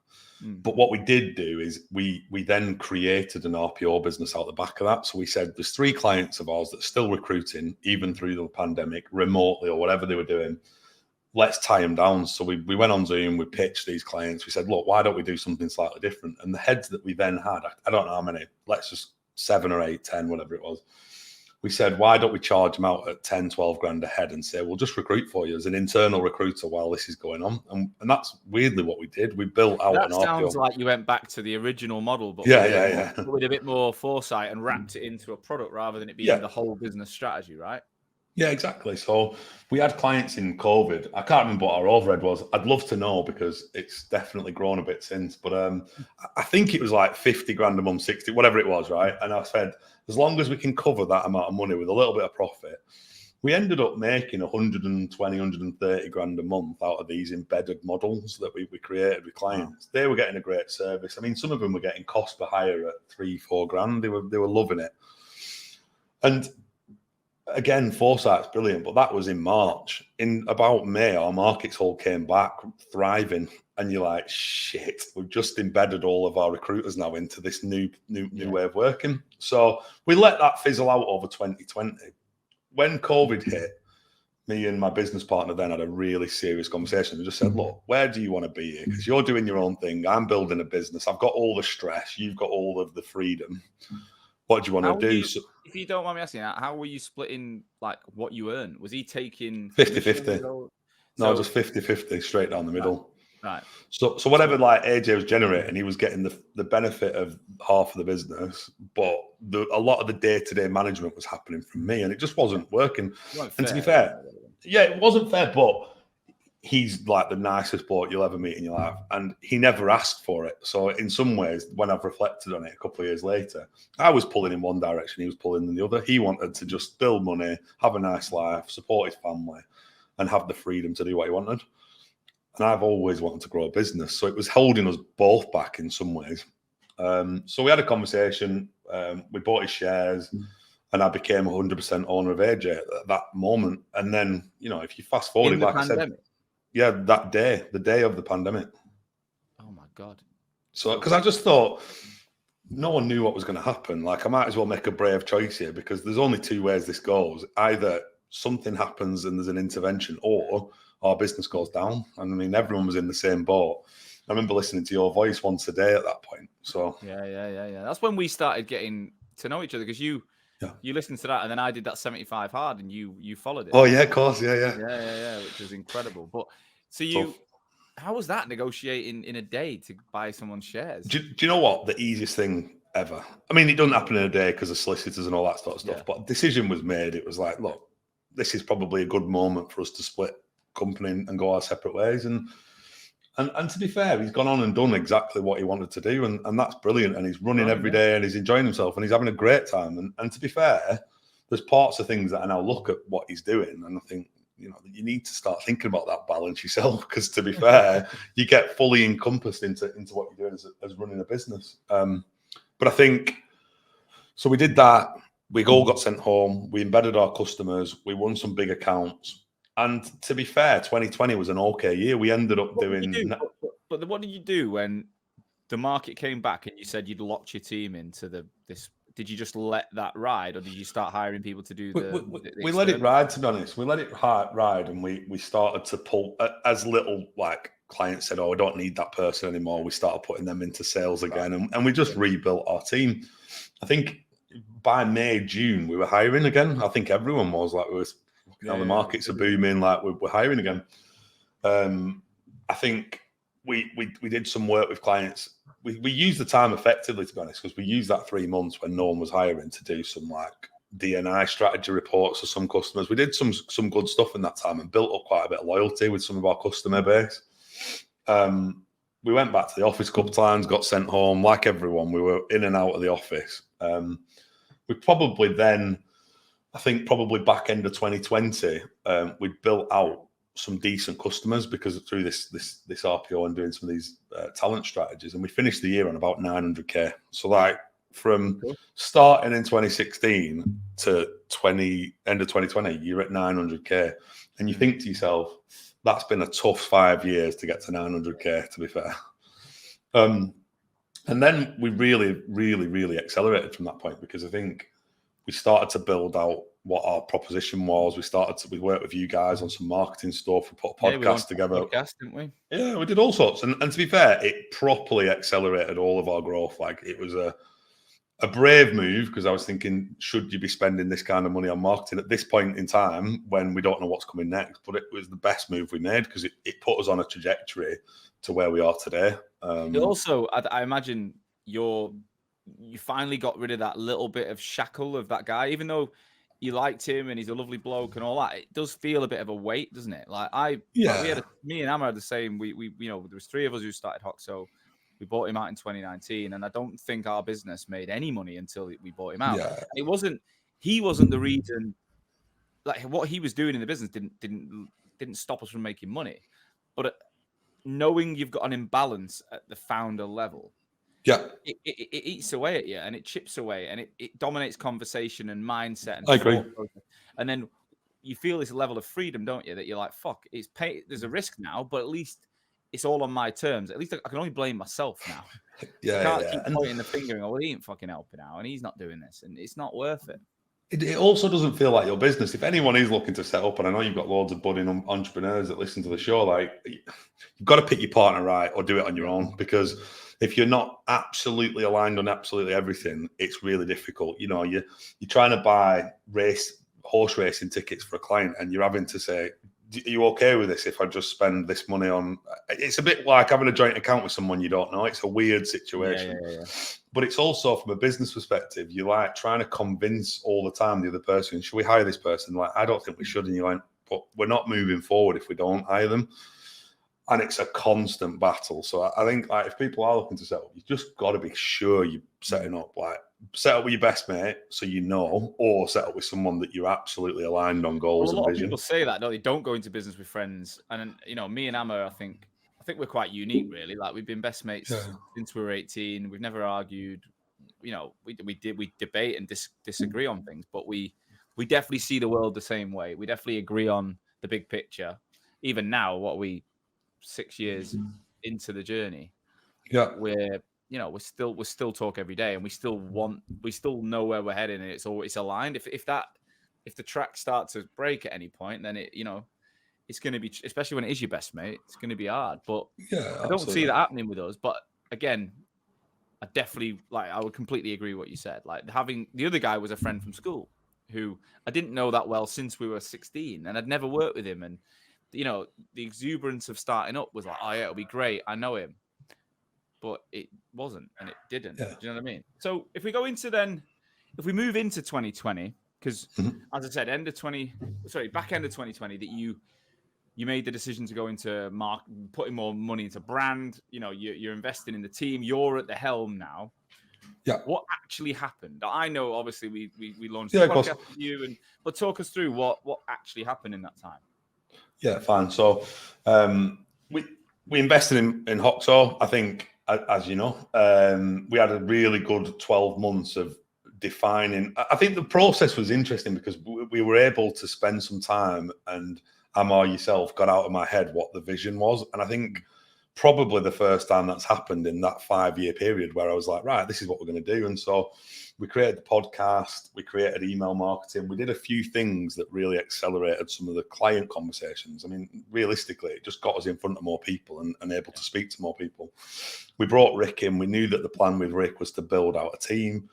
But what we did do is we then created an RPO business out the back of that. So we said, there's 3 clients of ours that are still recruiting, even through the pandemic, remotely or whatever they were doing. Let's tie them down. So we went on Zoom, we pitched these clients. We said, look, why don't we do something slightly different? And the heads that we then had, I don't know how many, let's just 7 or 8, 10, whatever it was. We said, why don't we charge them out at 10, 12 grand a head and say, we'll just recruit for you as an internal recruiter while this is going on. And that's weirdly what we did. We built out an RPO. That sounds like you went back to the original model, but with a bit more foresight and wrapped it into a product rather than it being the whole business strategy, right? Yeah, exactly. So we had clients in COVID. I can't remember what our overhead was. I'd love to know because it's definitely grown a bit since. But I think it was like 50 grand a month, 60, whatever it was, right? And I said, as long as we can cover that amount of money with a little bit of profit, we ended up making 120, 130 grand a month out of these embedded models that we created with clients. They were getting a great service. I mean, some of them were getting cost per hire at 3-4 grand. They were loving it. And again, foresight's brilliant, but that was in March. In about May, our markets all came back thriving, and you're like, shit, we've just embedded all of our recruiters now into this new way of working. So we let that fizzle out over 2020. When COVID hit, me and my business partner then had a really serious conversation. We just said, look, where do you want to be here? Because you're doing your own thing. I'm building a business. I've got all the stress. You've got all of the freedom. What do you want to do? If you don't mind me asking, how were you splitting like what you earned? Was he taking 50-50? No, just 50-50 straight down the middle. Right. So whatever like AJ was generating, he was getting the benefit of half of the business, but a lot of the day-to-day management was happening from me, and it just wasn't working. And to be fair, Yeah, it wasn't fair, but he's like the nicest bloke you'll ever meet in your life, and he never asked for it. So in some ways, when I've reflected on it a couple of years later, I was pulling in one direction, he was pulling in the other. He wanted to just build money, have a nice life, support his family, and have the freedom to do what he wanted. And I've always wanted to grow a business, so it was holding us both back in some ways. So we had a conversation. We bought his shares. And I became 100% owner of AJ at that moment. And then, you know, if you fast forward, like pandemic. I said, yeah, that day, the day of the pandemic. Oh my God. So, because I just thought no one knew what was going to happen. Like, I might as well make a brave choice here, because there's only two ways this goes. Either something happens and there's an intervention, or our business goes down. And I mean, everyone was in the same boat. I remember listening to your voice once a day at that point. So yeah. That's when we started getting to know each other, because you listened to that, and then I did that 75 hard, and you followed it. Oh yeah, of course, yeah, which was incredible. But so how was that, negotiating in a day to buy someone's shares? Do you know what? The easiest thing ever. I mean, it doesn't happen in a day because of solicitors and all that sort of stuff. But a decision was made. It was like, look, this is probably a good moment for us to split company and go our separate ways. And to be fair, he's gone on and done exactly what he wanted to do, and that's brilliant. And he's running every day, and he's enjoying himself, and he's having a great time. And to be fair, there's parts of things that I now look at what he's doing, and I think, you know, you need to start thinking about that balance yourself, because to be fair, you get fully encompassed into what you're doing as running a business. But I think, so we did that. We all got sent home. We embedded our customers. We won some big accounts. And to be fair, 2020 was an okay year. We ended up doing... But what did you do when the market came back and you said you'd locked your team into this? Did you just let that ride, or did you start hiring people to do we let it ride, to be honest. We let it ride, and we started to pull, as little, like, clients said, oh, we don't need that person anymore. We started putting them into sales again, and we just rebuilt our team. I think by May, June, we were hiring again. I think everyone was like, the markets are booming, like we're hiring again. I think we did some work with clients. We used the time effectively, to be honest, because we used that 3 months when no one was hiring to do some like D&I strategy reports for some customers. We did some good stuff in that time and built up quite a bit of loyalty with some of our customer base. We went back to the office a couple of times, got sent home like everyone. We were in and out of the office. We probably then, I think probably back end of 2020, we built out some decent customers because through this RPO and doing some of these talent strategies, and we finished the year on about 900k. So like from starting in 2016 to end of 2020, you're at 900k, and you think to yourself, that's been a tough 5 years to get to 900k, to be fair. And then we really accelerated from that point, because I think we started to build out what our proposition was. We worked with you guys on some marketing stuff. We put a podcast together. Podcast, didn't we? Yeah, we did all sorts. And to be fair, it properly accelerated all of our growth. Like, it was a brave move, because I was thinking, should you be spending this kind of money on marketing at this point in time when we don't know what's coming next? But it was the best move we made, because it put us on a trajectory to where we are today. Also, I imagine you finally got rid of that little bit of shackle of that guy, even though you liked him and he's a lovely bloke and all that. It does feel a bit of a weight, doesn't it? Like me and Amma had the same. We there was 3 of us who started Voxel. We bought him out in 2019, and I don't think our business made any money until we bought him out. Yeah. He wasn't the reason. Like, what he was doing in the business didn't stop us from making money, but knowing you've got an imbalance at the founder level. Yeah, it eats away at you, and it chips away, and it dominates conversation and mindset. And I agree. And then you feel this level of freedom, don't you? That you're like, fuck, there's a risk now, but at least it's all on my terms. At least I can only blame myself now. I can't keep pointing the finger and go, well, he ain't fucking helping out, and he's not doing this, and it's not worth it. It also doesn't feel like your business. If anyone is looking to set up, and I know you've got loads of budding entrepreneurs that listen to the show, like, you've got to pick your partner right or do it on your own, because if you're not absolutely aligned on absolutely everything, it's really difficult. You know, you're trying to buy horse racing tickets for a client, and you're having to say, are you okay with this if I just spend this money on... It's a bit like having a joint account with someone you don't know. It's a weird situation. Yeah. But it's also, from a business perspective, you're like trying to convince all the time the other person, should we hire this person? Like, I don't think we should. And you're like, but we're not moving forward if we don't hire them. And it's a constant battle. So I think like if people are looking to set up, you just got to be sure you're setting up set up with your best mate so you know, or set up with someone that you're absolutely aligned on goals and vision. A lot of people say that, don't they? Don't go into business with friends. And me and Amma, I think we're quite unique, really. Like we've been best mates since we were 18. We've never argued. We debate and disagree on things, but we definitely see the world the same way. We definitely agree on the big picture. Even now, what we 6 years into the journey, we're still talk every day, and we still know where we're heading, and it's aligned. If the tracks start to break at any point, then it's going to be, especially when it is your best mate, it's going to be hard. But I don't see that happening with us. But again, I would completely agree with what you said. Like having the other guy was a friend from school who I didn't know that well since we were 16, and I'd never worked with him. And the exuberance of starting up was like, oh yeah, it'll be great. I know him, but it wasn't, and it didn't. Do you know what I mean? So if we move into 2020, because as I said, back end of 2020, that you made the decision to go into putting more money into brand. You're investing in the team. You're at the helm now. Yeah. What actually happened? I know, obviously, we launched the podcast with you, but talk us through what actually happened in that time. Yeah, fine. So we invested in Voxel. I think, as you know, we had a really good 12 months of defining. I think the process was interesting because we were able to spend some time, and Amar yourself got out of my head what the vision was. And I think probably the first time that's happened in that 5-year period where I was like, right, this is what we're going to do. And so we created the podcast, we created email marketing, we did a few things that really accelerated some of the client conversations. I mean, realistically, it just got us in front of more people and able to speak to more people. We brought Rick in. We knew that the plan with Rick was to build out a team.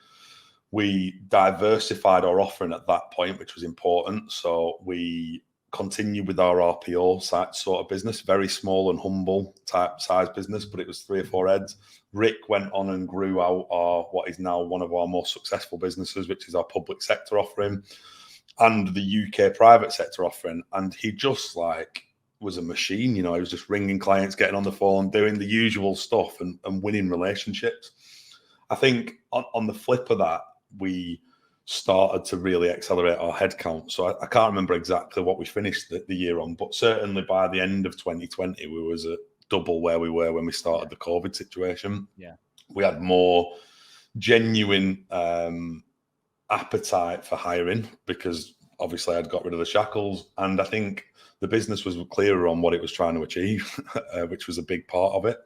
We diversified our offering at that point, which was important. So we continued with our RPO sort of business, very small and humble type size business, but it was 3 or 4 heads. Rick went on and grew out what is now one of our most successful businesses, which is our public sector offering and the UK private sector offering. And he just was a machine, he was just ringing clients, getting on the phone, doing the usual stuff and winning relationships. I think on the flip of that, we started to really accelerate our headcount. So I can't remember exactly what we finished the year on, but certainly by the end of 2020, we was at double where we were when we started the COVID situation. Yeah, we had more genuine appetite for hiring because obviously I'd got rid of the shackles, and I think the business was clearer on what it was trying to achieve, which was a big part of it.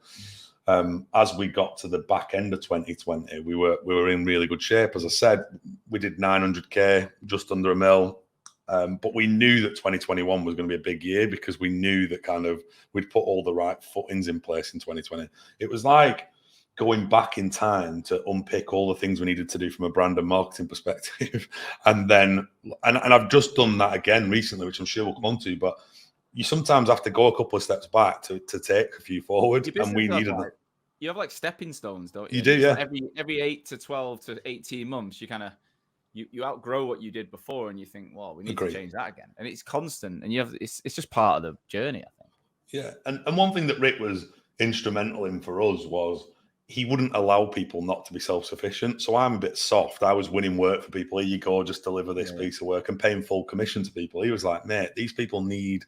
As we got to the back end of 2020, we were in really good shape. As I said, we did 900K, just under $1 million. But we knew that 2021 was going to be a big year because we knew that we'd put all the right footings in place in 2020. It was like going back in time to unpick all the things we needed to do from a brand and marketing perspective. and I've just done that again recently, which I'm sure we'll come on to, but you sometimes have to go a couple of steps back to take a few forward, and we needed them. You have stepping stones, don't you? You do, yeah. Every 8 to 12 to 18 months, you outgrow what you did before, and you think, well, we need to change that again. And it's constant, and it's just part of the journey, I think. Yeah, and one thing that Rick was instrumental in for us was he wouldn't allow people not to be self-sufficient. So I'm a bit soft. I was winning work for people. Here you go, just deliver this piece of work and paying full commission to people. He was like, mate, these people need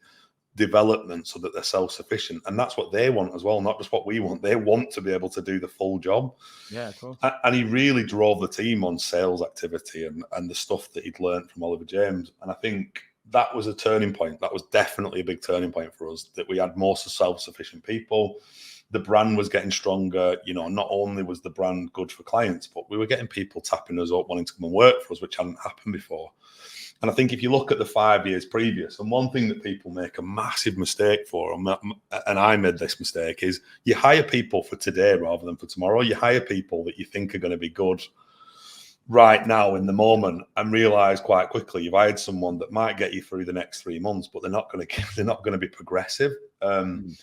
development so that they're self-sufficient, and that's what they want as well, not just what we want. They want to be able to do the full job. Yeah, of course. And he really drove the team on sales activity and the stuff that he'd learned from Oliver James. And I think that was a turning point. That was definitely a big turning point for us, that we had more self-sufficient people. The brand was getting stronger. Not only was the brand good for clients, but we were getting people tapping us up, wanting to come and work for us, which hadn't happened before. And I think if you look at the 5 years previous, and one thing that people make a massive mistake for, and I made this mistake, is you hire people for today rather than for tomorrow. You hire people that you think are going to be good right now in the moment, and realize quite quickly you've hired someone that might get you through the next 3 months, but they're not going to be progressive. And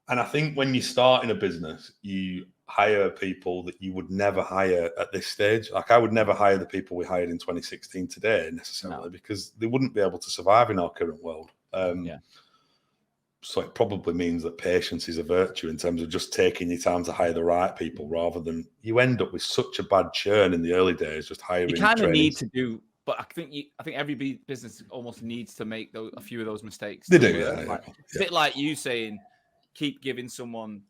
I think when you start in a business, you hire people that you would never hire at this stage. Like I would never hire the people we hired in 2016 today necessarily, because they wouldn't be able to survive in our current world. So it probably means that patience is a virtue in terms of just taking your time to hire the right people, rather than you end up with such a bad churn in the early days, just hiring. You kind of need to do, but I think every business almost needs to make a few of those mistakes. They do, It's a bit like you saying, keep giving someone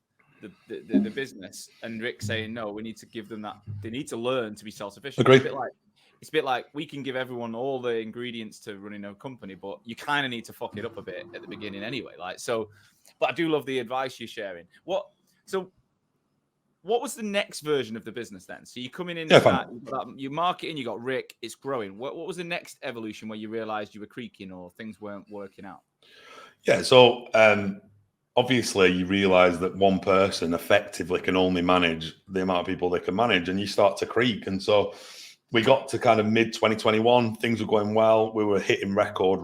the business, and Rick saying, no, we need to give them that. They need to learn to be self-sufficient. Agreed. It's a bit like we can give everyone all the ingredients to running a company, but you kind of need to fuck it up a bit at the beginning anyway. But I do love the advice you're sharing. What was the next version of the business then? So you're coming in, you're marketing, you got Rick, it's growing. What was the next evolution where you realized you were creaking or things weren't working out? Yeah, so obviously you realize that one person effectively can only manage the amount of people they can manage, and you start to creak. And so we got to kind of mid 2021, things were going well. We were hitting record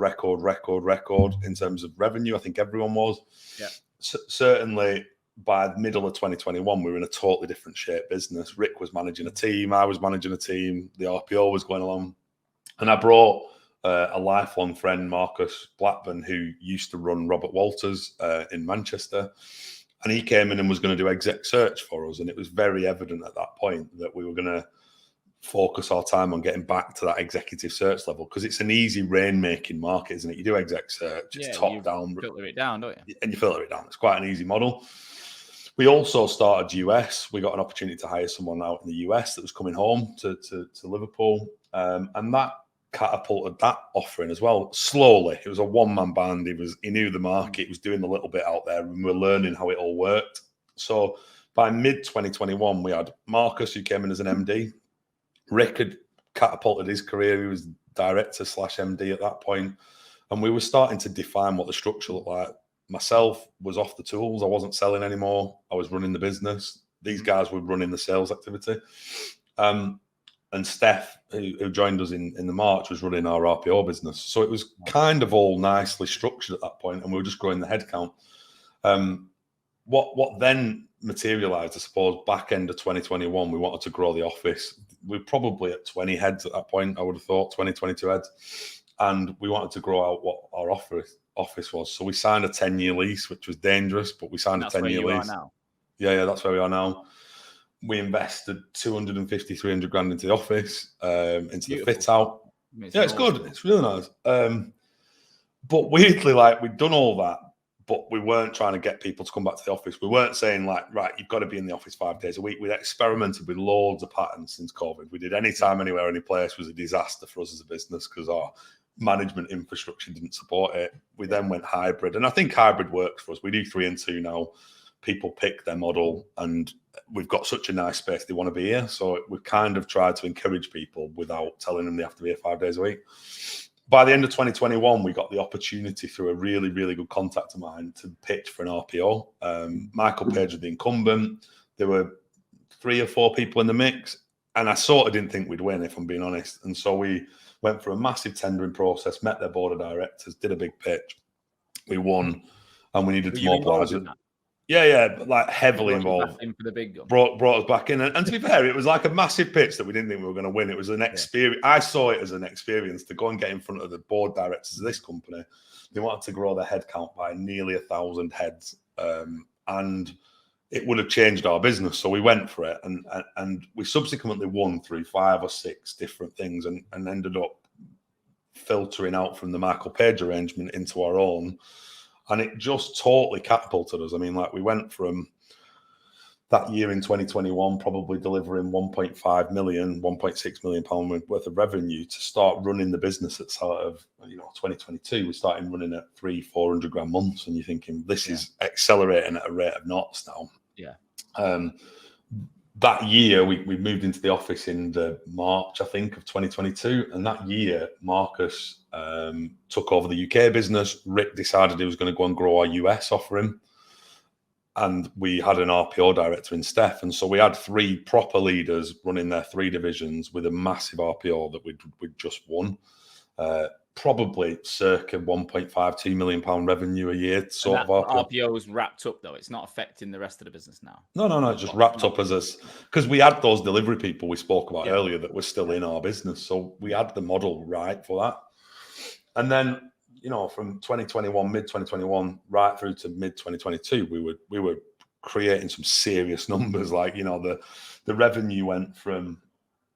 in terms of revenue. I think everyone was. Yeah. Certainly by the middle of 2021, we were in a totally different shape business. Rick was managing a team. I was managing a team. The RPO was going along. And I brought a lifelong friend, Marcus Blackburn, who used to run Robert Walters in Manchester. And he came in and was going to do exec search for us. And it was very evident at that point that we were going to focus our time on getting back to that executive search level, because it's an easy rainmaking market, isn't it? You do exec search, it's top down. You filter it down, don't you? And you filter it down. It's quite an easy model. We also started US. We got an opportunity to hire someone out in the US that was coming home to Liverpool. And that catapulted that offering as well. Slowly. It was a one-man band. He knew the market. He was doing a little bit out there, and we were learning how it all worked. So by mid-2021, we had Marcus, who came in as an MD. Rick had catapulted his career. He was director/MD at that point. And we were starting to define what the structure looked like. Myself was off the tools. I wasn't selling anymore. I was running the business. These guys were running the sales activity. And Steph, who joined us in the March, was running our RPO business. So it was kind of all nicely structured at that point, and we were just growing the headcount. What then materialized, I suppose, back end of 2021, we wanted to grow the office. We were probably at 20 heads at that point, I would have thought, 20, 22 heads. And we wanted to grow out what our office was. So we signed a 10-year lease, which was dangerous, but we signed a 10-year lease. Now. Yeah, that's where we are now. We invested 250, 300 grand into the office, into the fit out. Yeah, it's good. It's really nice. But weirdly, we'd done all that, but we weren't trying to get people to come back to the office. We weren't saying right, you've got to be in the office 5 days a week. We'd experimented with loads of patterns since COVID. We did anytime, anywhere, any place was a disaster for us as a business because our management infrastructure didn't support it. We then went hybrid, and I think hybrid works for us. We do 3 and 2 now. People pick their model, and we've got such a nice space they want to be here. So we've kind of tried to encourage people without telling them they have to be here 5 days a week. By the end of 2021, we got the opportunity through a really, really good contact of mine to pitch for an RPO. Michael Page was the incumbent. There were 3 or 4 people in the mix, and I sort of didn't think we'd win, if I'm being honest. And so we went through a massive tendering process, met their board of directors, did a big pitch. We won, and we needed to mobilise it. Yeah, heavily involved. For the big gun. Brought us back in, and to be fair, it was like a massive pitch that we didn't think we were going to win. It was an experience. I saw it as an experience to go and get in front of the board directors of this company. They wanted to grow their headcount by nearly 1,000 heads, and it would have changed our business. So we went for it, and we subsequently won through 5 or 6 different things, and ended up filtering out from the Michael Page arrangement into our own. And it just totally catapulted us. I mean, we went from that year in 2021, probably delivering 1.5 million, 1.6 million pound worth of revenue, to start running the business at sort of, 2022. We started running at 300-400 grand months, and you're thinking this is accelerating at a rate of knots now. Yeah. That year, we moved into the office in the March, I think, of 2022. And that year, Marcus took over the UK business. Rick decided he was going to go and grow our US offering. And we had an RPO director in Steph. And so we had 3 proper leaders running their 3 divisions with a massive RPO that we'd just won. probably circa 1.52 million pound revenue a year, sort of RPO. RPO is wrapped up though. It's not affecting the rest of the business now. No, it's just wrapped up as us, because we had those delivery people we spoke about earlier that were still in our business. So we had the model right for that. And then, from 2021, mid 2021, right through to mid 2022, we were creating some serious numbers. Like, the revenue went from,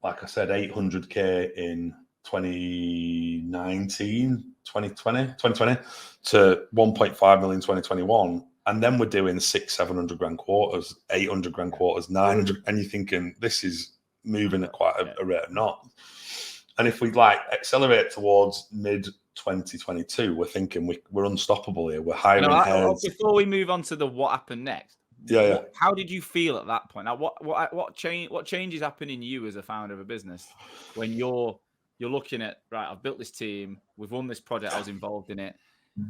like I said, 800K in 2020 to 1.5 million 2021. And then we're doing 600-700 grand quarters, 800 grand quarters, 900. And you're thinking, this is moving at quite a rate of knot. And if we accelerate towards mid 2022, we're thinking we're unstoppable here. We're hiring heads. Before we move on to what happened next. How did you feel at that point? Now, what changes happen in you as a founder of a business when you're looking at, right, I've built this team, we've won this project, I was involved in it,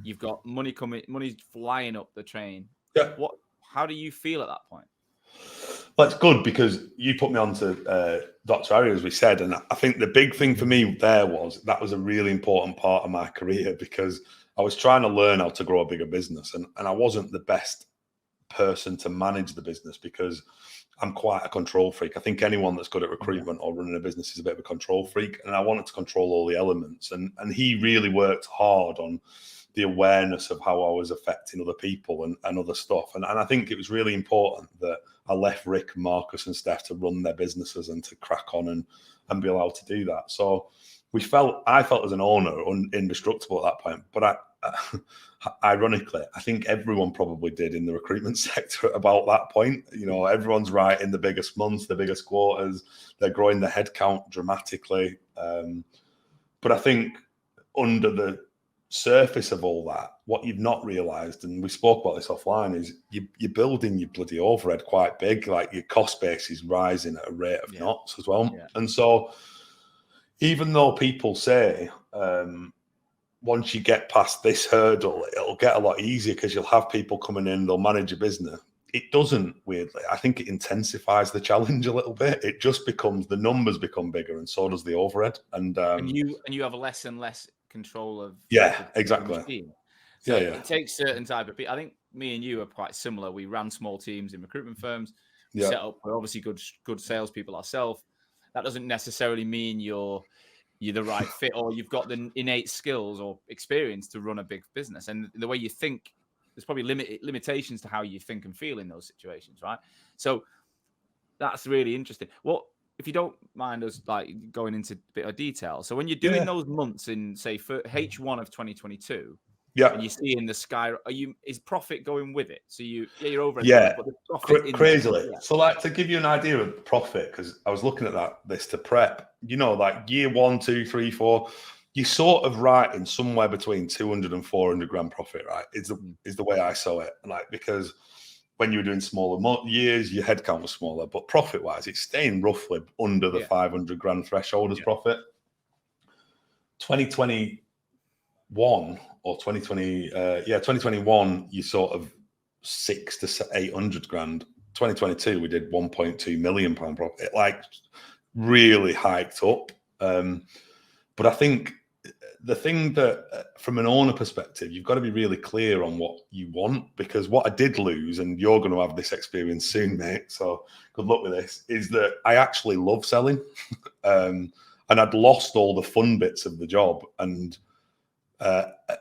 you've got money's flying up the train. Yeah. How do you feel at that point? Well, it's good because you put me on to Dr. Harry, as we said, and I think the big thing for me there was that was a really important part of my career, because I was trying to learn how to grow a bigger business, and I wasn't the best person to manage the business because I'm quite a control freak. I think anyone that's good at recruitment or running a business is a bit of a control freak, and I wanted to control all the elements. And he really worked hard on the awareness of how I was affecting other people and other stuff. And I think it was really important that I left Rick, Marcus and Steph to run their businesses and to crack on and be allowed to do that. So I felt as an owner indestructible at that point. But ironically, I think everyone probably did in the recruitment sector about that point. Everyone's right in the biggest months, the biggest quarters. They're growing the headcount dramatically. But I think under the surface of all that, what you've not realised, and we spoke about this offline, is you're building your bloody overhead quite big. Like, your cost base is rising at a rate of knots as well. Yeah. And so even though people say once you get past this hurdle, it'll get a lot easier because you'll have people coming in, they'll manage your business. It doesn't, weirdly. I think it intensifies the challenge a little bit. It just becomes, the numbers become bigger, and so does the overhead. And you have less and less control of exactly. So it takes certain type of people. I think me and you are quite similar. We ran small teams in recruitment firms. Set up. We're obviously good salespeople ourselves. That doesn't necessarily mean you're the right fit or you've got the innate skills or experience to run a big business. And the way you think, there's probably limitations to how you think and feel in those situations, right? So that's really interesting. What, if you don't mind us going into a bit of detail. So when you're doing those months in, say, for H1 of 2022, and you see in the sky, is profit going with it? So you're over it, but the profit crazily. So to give you an idea of profit, because I was looking at this to prep, year 1, 2, 3, 4, you sort of writing somewhere between 200 and 400 grand profit, right? Is the way I saw it. Because when you were doing smaller years, your headcount was smaller, but profit wise, it's staying roughly under the 500 grand threshold as profit. 2021 or 2021, you sort of 600 to 800 grand. 2022, we did 1.2 million pound profit, really hiked up. But I think the thing that, from an owner perspective, you've got to be really clear on what you want, because what I did lose, and you're going to have this experience soon, mate, so good luck with this, is that I actually love selling. And I'd lost all the fun bits of the job. And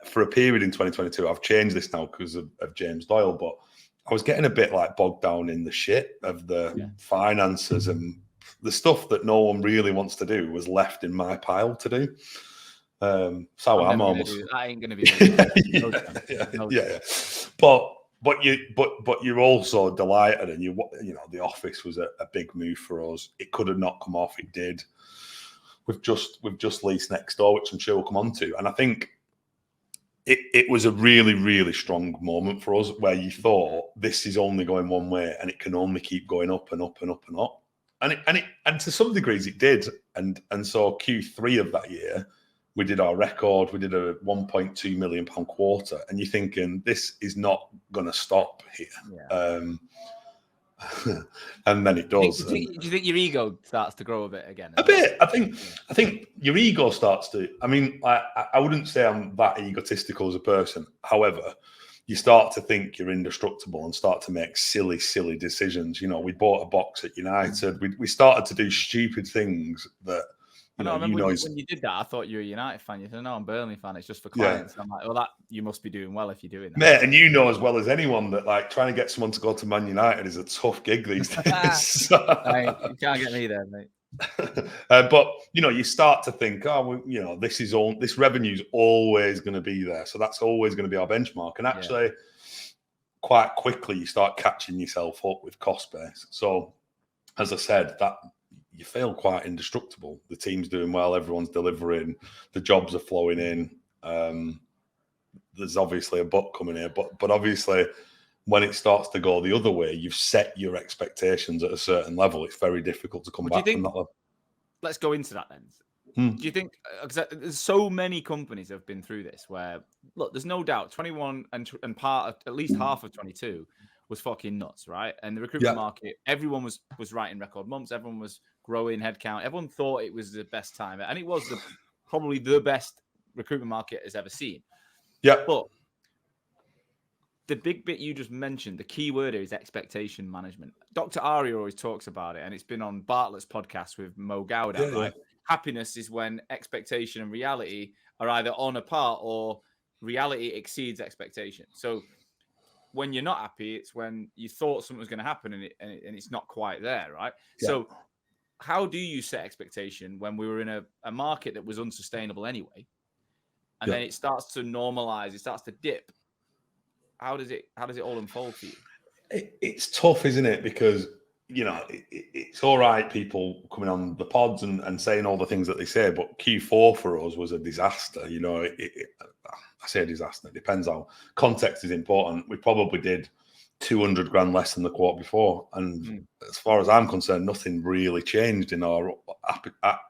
for a period in 2022, I've changed this now because of James Doyle, but I was getting a bit bogged down in the shit of the finances, and the stuff that no one really wants to do was left in my pile to do. So I'm almost. That ain't going to be. But you're also delighted, and the office was a big move for us. It could have not come off. It did. We've just leased next door, which I'm sure we'll come on to. And I think it was a really, really strong moment for us, where you thought this is only going one way, and it can only keep going up and up and up and up. And to some degrees it did. And so Q3 of that year, we did our record. We did a 1.2 million pound quarter, and you're thinking this is not going to stop here. And then it does. Do you think your ego starts to grow a bit again? A bit. I think your ego starts to, I mean, I wouldn't say I'm that egotistical as a person. However, you start to think you're indestructible and start to make silly decisions. You know, we bought a box at United. We started to do stupid things that, I remember when you did that, I thought you were a United fan. You said, no, I'm a Burnley fan. It's just for clients. I'm like, well, that you must be doing well if you're doing that. Mate, and you know as well as anyone that like trying to get someone to go to Man United is a tough gig these days. Right, you can't get me there, mate. But you know, you start to think, this revenue is always going to be there, so that's always going to be our benchmark. And actually, quite quickly, you start catching yourself up with cost base. So, as I said, that you feel quite indestructible. The team's doing well, everyone's delivering, the jobs are flowing in. There's obviously a butt coming here, but obviously, when it starts to go the other way, you've set your expectations at a certain level. It's very difficult to come back from that level. Let's go into that then. Do you think, because there's so many companies have been through this where, look, there's no doubt 21 and part of at least half of 22 was fucking nuts, right? And the recruitment market, everyone was writing record months, everyone was growing headcount, everyone thought it was the best time, and it was probably the best recruitment market has ever seen. Yeah. But the big bit you just mentioned, the key word here is expectation management. Dr. Ari always talks about it, and it's been on Bartlett's podcast with Mo Gowda, right? Happiness is when expectation and reality are either on a par or reality exceeds expectation. So when you're not happy, it's when you thought something was going to happen and it's not quite there, right? Yeah. So how do you set expectation when we were in a market that was unsustainable anyway, and then it starts to normalize, it starts to dip? How does it all unfold for you? It's tough, isn't it? Because, you know, it's all right, people coming on the pods and saying all the things that they say, but Q4 for us was a disaster. You know, I say a disaster. It depends how context is important. We probably did 200 grand less than the quarter before. And as far as I'm concerned, nothing really changed in our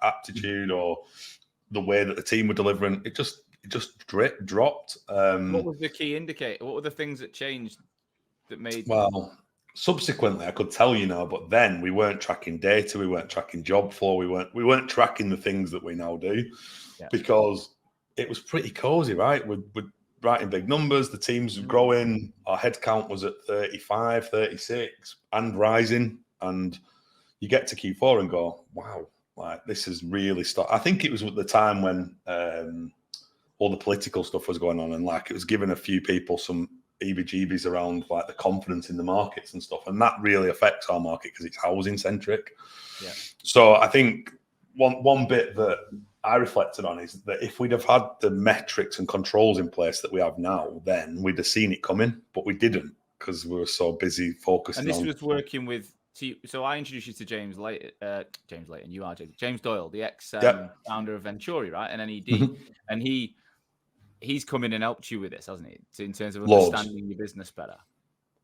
aptitude or the way that the team were delivering. It just dropped. What was the key indicator? What were the things that changed that made? Well, subsequently, I could tell you now, but then we weren't tracking data, we weren't tracking job flow, we weren't tracking the things that we now do, because it was pretty cozy, right? We're writing big numbers, the team's growing, our headcount was at 35, 36, and rising, and you get to Q4 and go, wow, like this is really started. I think it was at the time when all the political stuff was going on, and like it was giving a few people some EBGBs around like the confidence in the markets and stuff, and that really affects our market because it's housing centric. Yeah. So I think one bit that I reflected on is that if we'd have had the metrics and controls in place that we have now, then we'd have seen it coming, but we didn't because we were so busy focusing. And this was working with. So I introduced you to James Leighton. You are James Doyle, the ex-founder of Venturi, right, and NED, and he's come in and helped you with this, hasn't he? In terms of understanding your business better.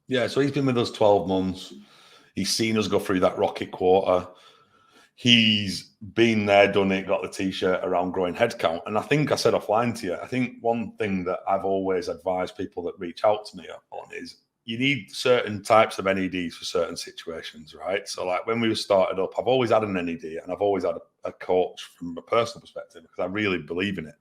Yeah, so he's been with us 12 months. He's seen us go through that rocket quarter. He's been there, done it, got the T-shirt around growing headcount. And I think I said offline to you, I think one thing that I've always advised people that reach out to me on is you need certain types of NEDs for certain situations, right? So like when we started up, I've always had an NED and I've always had a coach from a personal perspective because I really believe in it.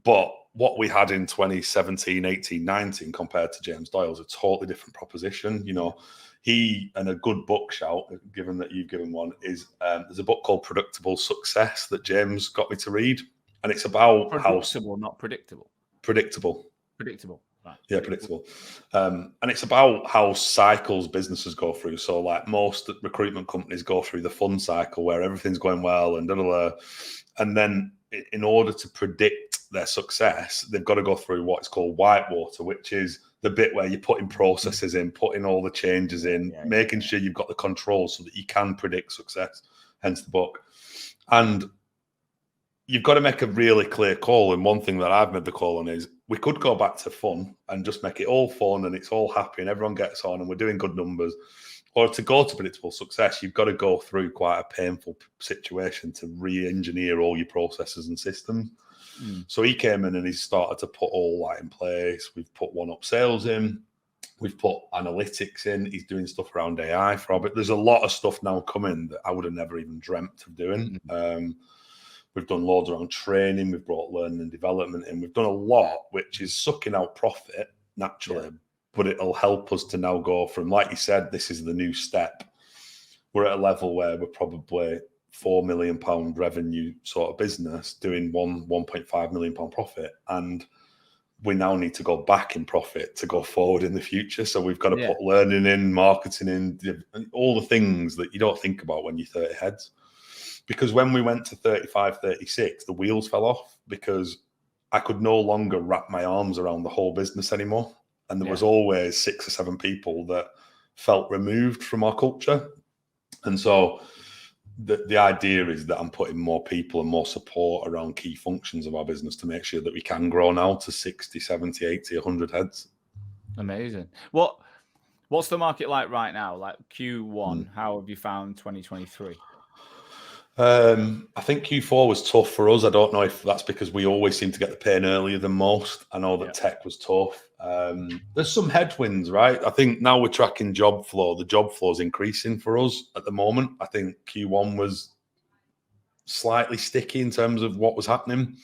But what we had in 2017, 18, 19 compared to James Doyle is a totally different proposition. You know, he, and a good book shout, given that you've given one, is there's a book called Predictable Success that James got me to read. And it's about predictable, not predictable. Predictable. Right. Yeah, predictable. And it's about how cycles businesses go through. So like most recruitment companies go through the fun cycle where everything's going well and and then in order to predict their success, they've got to go through what's called whitewater, which is the bit where you're putting processes in, putting all the changes in, making sure you've got the control so that you can predict success, hence the book. And you've got to make a really clear call. And one thing that I've made the call on is we could go back to fun and just make it all fun and it's all happy and everyone gets on and we're doing good numbers. Or to go to predictable success, you've got to go through quite a painful situation to re-engineer all your processes and systems. So he came in and he started to put all that in place. We've put one-up sales in. We've put analytics in. He's doing stuff around AI for Robert. There's a lot of stuff now coming that I would have never even dreamt of doing. We've done loads around training. We've brought learning and development in. We've done a lot, which is sucking out profit naturally, but it'll help us to now go from, like you said, this is the new step. We're at a level where we're probably £4 million revenue sort of business doing £1.5 million profit. And we now need to go back in profit to go forward in the future. So we've got to put learning in, marketing in, all the things that you don't think about when you're 30 heads. Because when we went to 35, 36, the wheels fell off because I could no longer wrap my arms around the whole business anymore. And there was always 6 or 7 people that felt removed from our culture. And so the idea is that I'm putting more people and more support around key functions of our business to make sure that we can grow now to 60, 70, 80, 100 heads. Amazing. What's the market like right now? Like Q1, how have you found 2023? I think Q4 was tough for us. I don't know if that's because we always seem to get the pain earlier than most. I know that tech was tough. There's some headwinds, right? I think now we're tracking job flow. The job flow is increasing for us at the moment. I think Q1 was slightly sticky in terms of what was happening,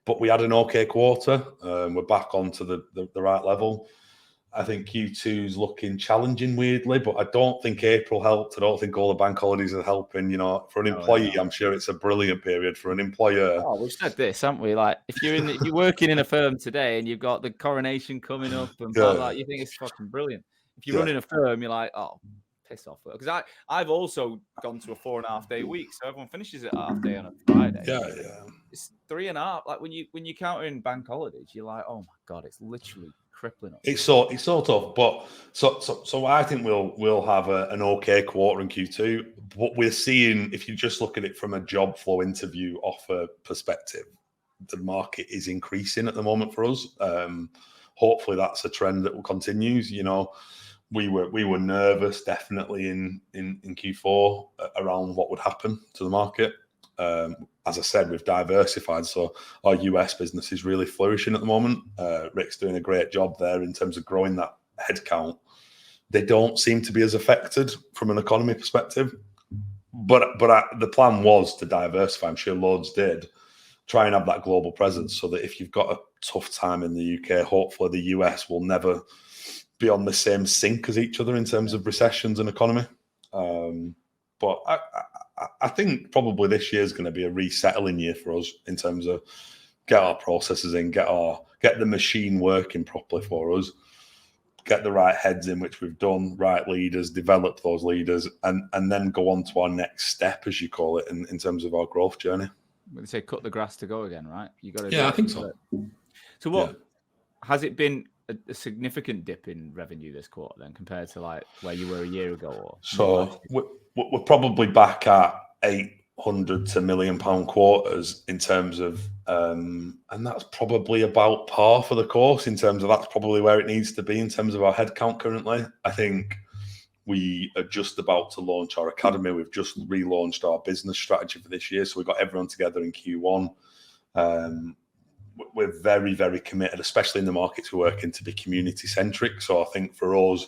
but we had an okay quarter. We're back onto the right level. I think Q2 is looking challenging weirdly, but I don't think April helped. I don't think all the bank holidays are helping. You know, for an employee, I'm sure it's a brilliant period. For an employer, we've said this, haven't we? Like, if you're working in a firm today and you've got the coronation coming up and blah blah, you think it's fucking brilliant. If you're running a firm, you're like, oh, piss off. Because I've also gone to a 4.5 day week, so everyone finishes it half day on a Friday. It's 3.5. Like when you count in bank holidays, you're like, oh my god, it's literally crippling us. It's so tough, but so I think we'll have an okay quarter in Q2. But we're seeing, if you just look at it from a job flow interview offer perspective, the market is increasing at the moment for us. Hopefully, that's a trend that will continue. You know, we were nervous definitely in Q4 around what would happen to the market. As I said, we've diversified, so our US business is really flourishing at the moment. Rick's doing a great job there in terms of growing that headcount. They don't seem to be as affected from an economy perspective, but the plan was to diversify. I'm sure loads did. Try and have that global presence so that if you've got a tough time in the UK, hopefully the US will never be on the same sync as each other in terms of recessions and economy. But I think probably this year is going to be a resettling year for us in terms of get our processes in, get the machine working properly for us, get the right heads in, which we've done, right leaders, develop those leaders, and then go on to our next step, as you call it, in terms of our growth journey. They say cut the grass to go again, right? You got to. Yeah, I think so. So what has it been? A significant dip in revenue this quarter then compared to like where you were a year ago? Or so we're probably back at 800 to £1 million quarters in terms of and that's probably about par for the course in terms of that's probably where it needs to be in terms of our headcount currently. I think we are just about to launch our academy. We've just relaunched our business strategy for this year, so we got everyone together in Q1. We're very, very committed, especially in the markets we work in, to be community centric. So I think for us,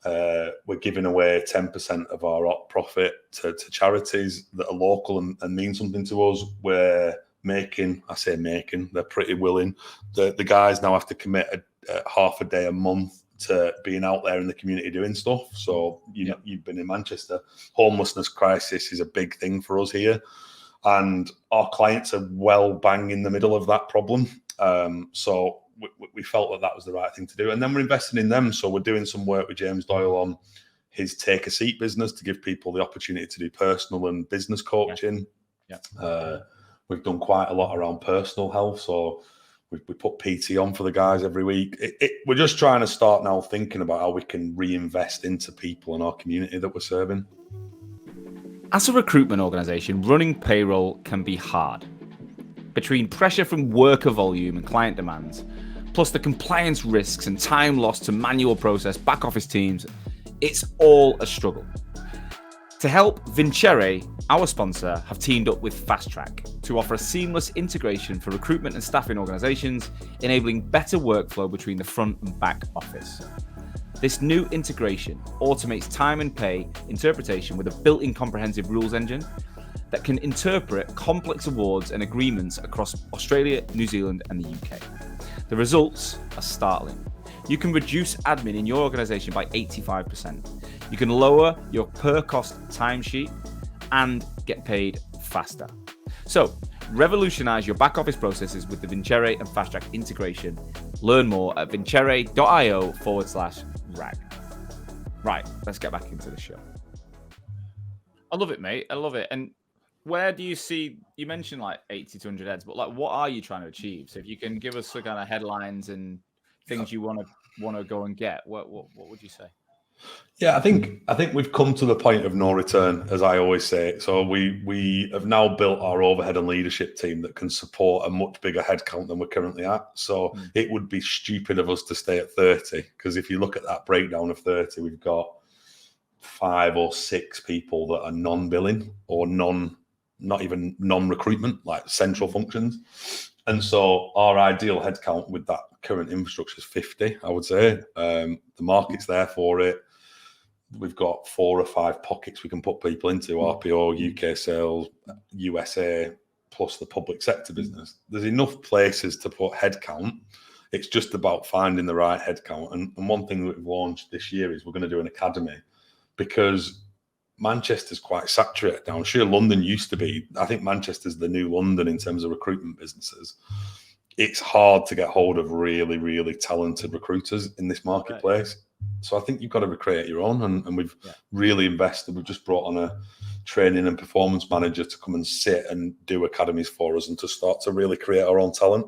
we're giving away 10% of our op profit to charities that are local and mean something to us. We're making, they're pretty willing. The guys now have to commit a half a day a month to being out there in the community doing stuff. So you've been in Manchester. Homelessness crisis is a big thing for us here. And our clients are well bang in the middle of that problem. So we felt that was the right thing to do. And then we're investing in them. So we're doing some work with James Doyle on his Take a Seat business to give people the opportunity to do personal and business coaching. We've done quite a lot around personal health. So we put PT on for the guys every week. We're just trying to start now thinking about how we can reinvest into people in our community that we're serving. As a recruitment organisation, running payroll can be hard. Between pressure from worker volume and client demands, plus the compliance risks and time lost to manual process back office teams, it's all a struggle. To help, Vincere, our sponsor, have teamed up with Fast Track to offer a seamless integration for recruitment and staffing organisations, enabling better workflow between the front and back office. This new integration automates time and pay interpretation with a built-in comprehensive rules engine, that can interpret complex awards and agreements across Australia, New Zealand, and the UK. The results are startling. You can reduce admin in your organization by 85%. You can lower your per cost timesheet and get paid faster. So, revolutionize your back office processes with the Vincere and Fast Track integration. Learn more at vincere.io/rag. Right, let's get back into the show. I love it, mate. I love it. And where do you see, you mentioned like 80 to 100 heads, but like what are you trying to achieve? So if you can give us the kind of headlines and things you want to go and get, what would you say? Yeah, I think we've come to the point of no return, as I always say. So we have now built our overhead and leadership team that can support a much bigger headcount than we're currently at. So it would be stupid of us to stay at 30, because if you look at that breakdown of 30, we've got 5 or 6 people that are non-billing or not even non-recruitment, like central functions. And so our ideal headcount with that current infrastructure is 50, I would say. The market's there for it. We've got 4 or 5 pockets we can put people into: RPO, UK sales, USA, plus the public sector business. There's enough places to put headcount. It's just about finding the right headcount. And one thing that we've launched this year is we're going to do an academy, because Manchester's quite saturated now. I'm sure London used to be. I think Manchester's the new London in terms of recruitment businesses. It's hard to get hold of really, really talented recruiters in this marketplace. Right. So I think you've got to recreate your own, and we've really invested. We've just brought on a training and performance manager to come and sit and do academies for us and to start to really create our own talent.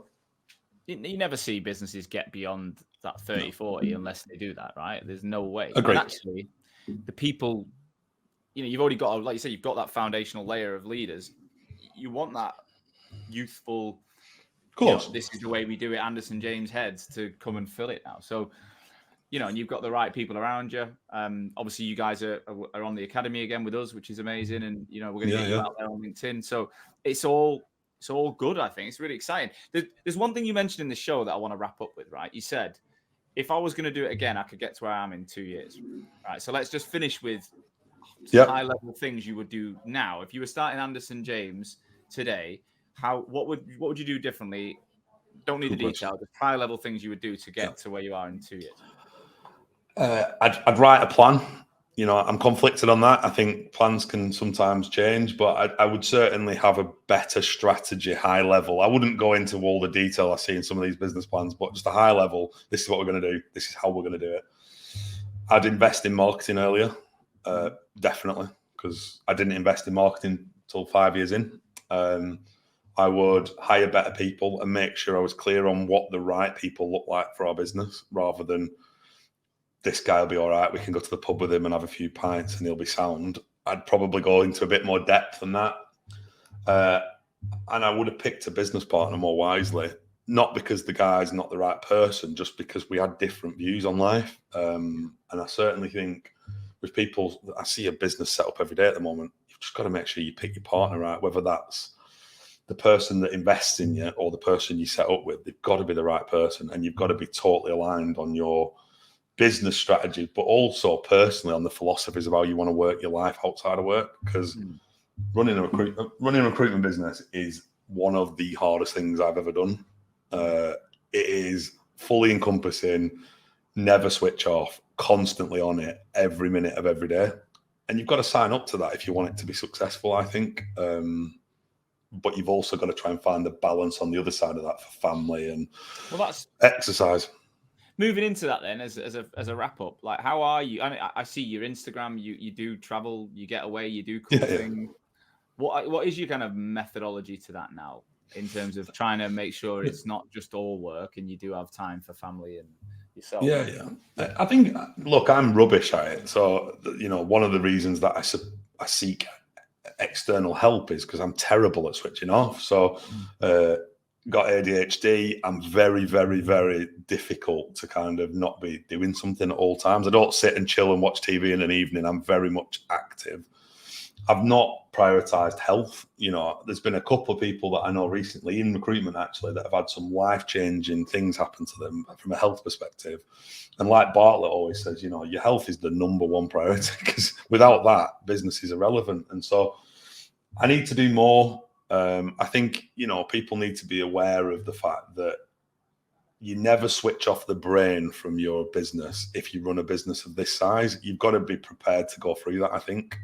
You never see businesses get beyond that 30, 40 unless they do that, right? There's no way. Agreed. And actually, the people, you've already got, like you said, you've got that foundational layer of leaders. You want that youthful, of course, this is the way we do it, Anderson James heads to come and fill it now. So, and you've got the right people around you. Obviously, you guys are on the academy again with us, which is amazing. And, we're going to get you out there on LinkedIn. So it's all good, I think. It's really exciting. There's one thing you mentioned in the show that I want to wrap up with, right? You said, if I was going to do it again, I could get to where I am in 2 years. Right. So let's just finish with high-level things you would do now. If you were starting Anderson James today, what would you do differently? Don't need the detail, just high-level things you would do to get to where you are in 2 years. I'd write a plan. I'm conflicted on that. I think plans can sometimes change, but I would certainly have a better strategy, high level. I wouldn't go into all the detail I see in some of these business plans, but just a high level. This is what we're going to do. This is how we're going to do it. I'd invest in marketing earlier, definitely, because I didn't invest in marketing until 5 years in. I would hire better people and make sure I was clear on what the right people look like for our business, rather than this guy will be all right, we can go to the pub with him and have a few pints and he'll be sound. I'd probably go into a bit more depth than that. And I would have picked a business partner more wisely, not because the guy's not the right person, just because we had different views on life. And I certainly think with people, I see a business set up every day at the moment, you've just got to make sure you pick your partner right, whether that's the person that invests in you or the person you set up with. They've got to be the right person, and you've got to be totally aligned on your business strategy, but also personally on the philosophies of how you want to work your life outside of work. Because running a recruitment business is one of the hardest things I've ever done. It is fully encompassing, never switch off, constantly on it, every minute of every day. And you've got to sign up to that if you want it to be successful, I think. But you've also got to try and find the balance on the other side of that for family and that's exercise. Moving into that then, as a wrap up, like how are you? I mean, I see your Instagram. You do travel, you get away, you do cool things. What is your kind of methodology to that now, in terms of trying to make sure it's not just all work and you do have time for family and yourself? Yeah. I think, look, I'm rubbish at it. So one of the reasons that I seek external help is because I'm terrible at switching off. So. Got ADHD. I'm very, very, very difficult to kind of not be doing something at all times. I don't sit and chill and watch TV in an evening. I'm very much active. I've not prioritized health. There's been a couple of people that I know recently in recruitment, actually, that have had some life-changing things happen to them from a health perspective. And like Bartlett always says, your health is the number one priority, because without that, business is irrelevant. And so I need to do more. I think, people need to be aware of the fact that you never switch off the brain from your business. If you run a business of this size, you've got to be prepared to go through that, I think.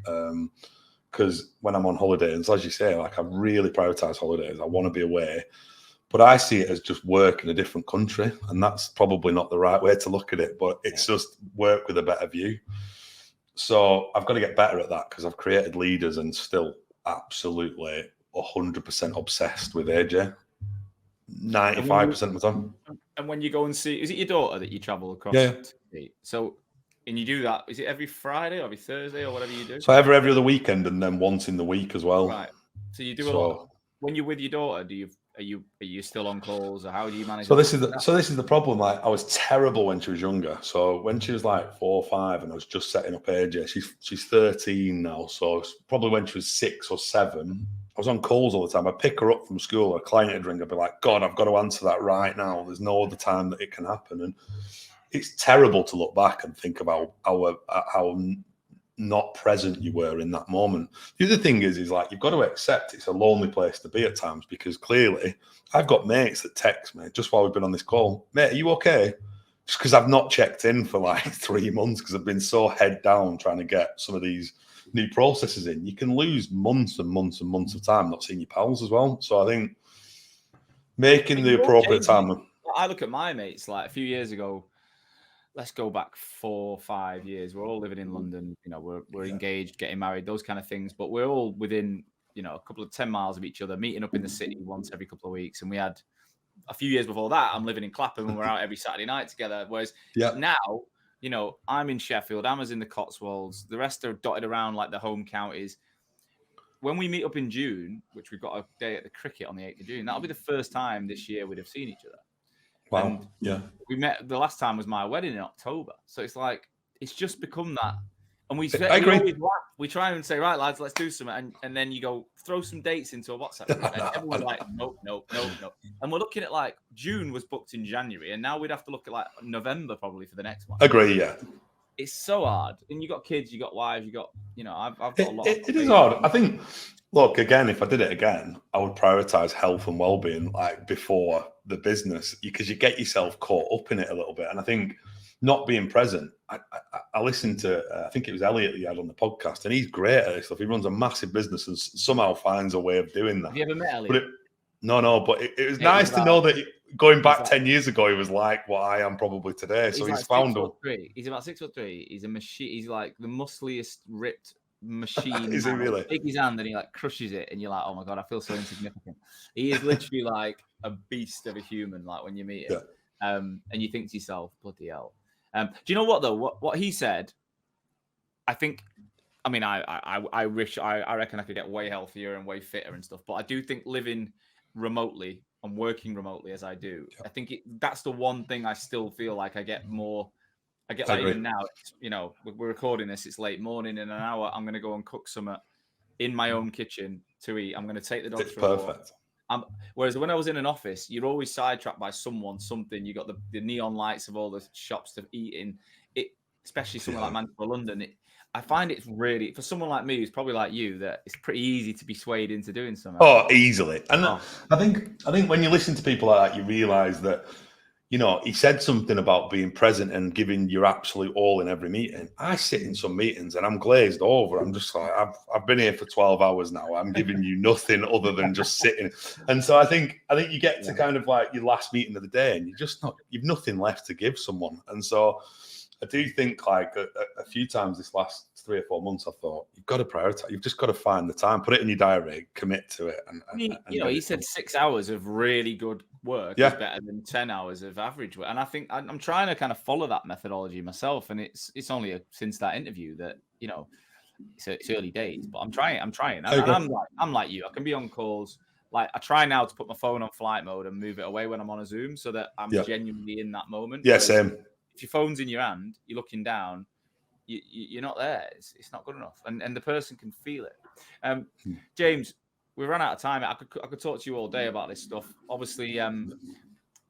Because when I'm on holidays, as you say, like I really prioritize holidays. I want to be away, but I see it as just work in a different country. And that's probably not the right way to look at it, but it's just work with a better view. So I've got to get better at that because I've created leaders and still absolutely 100% obsessed with AJ. 95% of the time. And when you go and see, is it your daughter that you travel across Yeah. to see? So, and you do that, is it every Friday or every Thursday or whatever you do? So every other weekend and then once in the week as well. Right. So you do a lot. When you're with your daughter, are you still on calls, or how do you manage? So this is the problem. Like, I was terrible when she was younger. So when she was like 4 or 5, and I was just setting up AJ, she's 13 now. So probably when she was 6 or 7, I was on calls all the time. I'd pick her up from school, a client would ring, I'd be like, God, I've got to answer that right now. There's no other time that it can happen. And it's terrible to look back and think about how not present you were in that moment. The other thing is like, you've got to accept it's a lonely place to be at times, because clearly I've got mates that text me just while we've been on this call, mate, are you okay? Just because I've not checked in for like 3 months because I've been so head down trying to get some of these new processes in. You can lose months and months and months of time not seeing your pals as well. So I think making the appropriate time. I look at my mates like a few years ago. Let's go back 4 or 5 years. We're all living in London. We're engaged, getting married, those kind of things. But we're all within, a couple of 10 miles of each other, meeting up in the city once every couple of weeks. And we had a few years before that, I'm living in Clapham and we're out every Saturday night together. Whereas now, I'm in Sheffield, Emma's in the Cotswolds. The rest are dotted around like the home counties. When we meet up in June, which we've got a day at the cricket on the 8th of June, that'll be the first time this year we'd have seen each other. Wow. And we met, the last time was my wedding in October. So it's like, it's just become that. And we always laugh. We try and say, right, lads, let's do something. And then you go, throw some dates into a WhatsApp group. And everyone's like, nope. And we're looking at like, June was booked in January. And now we'd have to look at like November probably for the next one. Agree, yeah. It's so hard. And you got kids, you got wives, you got, I've got a lot. It is hard. I think, look, again, if I did it again, I would prioritize health and well-being like before the business, because you get yourself caught up in it a little bit. And I think not being present, I listened to, I think it was Elliot that you had on the podcast, and he's great at this stuff. He runs a massive business and somehow finds a way of doing that. Have you ever met Elliot? But it was nice to know that going back 10 years ago, he was like what I am probably today. So he's found a... He's about 6'3". He's a machine. He's like the muscliest, ripped machine. Is he really? Take his hand and he like crushes it, and you're like, oh my God, I feel so insignificant. He is literally like a beast of a human, like when you meet him. And you think to yourself, bloody hell. Do you know what though? What he said, I think, I mean, I wish, I reckon I could get way healthier and way fitter and stuff, but I do think living remotely and working remotely as I do, I think that's the one thing I still feel like I get more. I get like even now, we're recording this, it's late morning. In an hour, I'm going to go and cook something in my own kitchen to eat. I'm going to take the dogs for a walk. Whereas when I was in an office, you're always sidetracked by something. You got the neon lights of all the shops to eat in. Especially somewhere like Manchester or London. I find it's really, for someone like me who's probably like you, that it's pretty easy to be swayed into doing something. Oh, easily. And I think when you listen to people like that, you realise that, he said something about being present and giving your absolute all in every meeting. I sit in some meetings and I'm glazed over. I'm just like, I've been here for 12 hours now. I'm giving you nothing other than just sitting. And so I think you get to kind of like your last meeting of the day and you've nothing left to give someone. And so I do think like a few times this last 3 or 4 months, I thought, you've got to prioritize. You've just got to find the time, put it in your diary, commit to it. He said 6 hours of really good work is better than 10 hours of average work. And I think I'm trying to kind of follow that methodology myself. And it's only since that interview that, it's early days, but I'm trying. And I'm like you. I can be on calls. Like I try now to put my phone on flight mode and move it away when I'm on a Zoom so that I'm genuinely in that moment. Yeah, same. If your phone's in your hand, you're looking down, you're not there. It's not good enough, and the person can feel it. James, we ran out of time. I could talk to you all day about this stuff. Obviously, I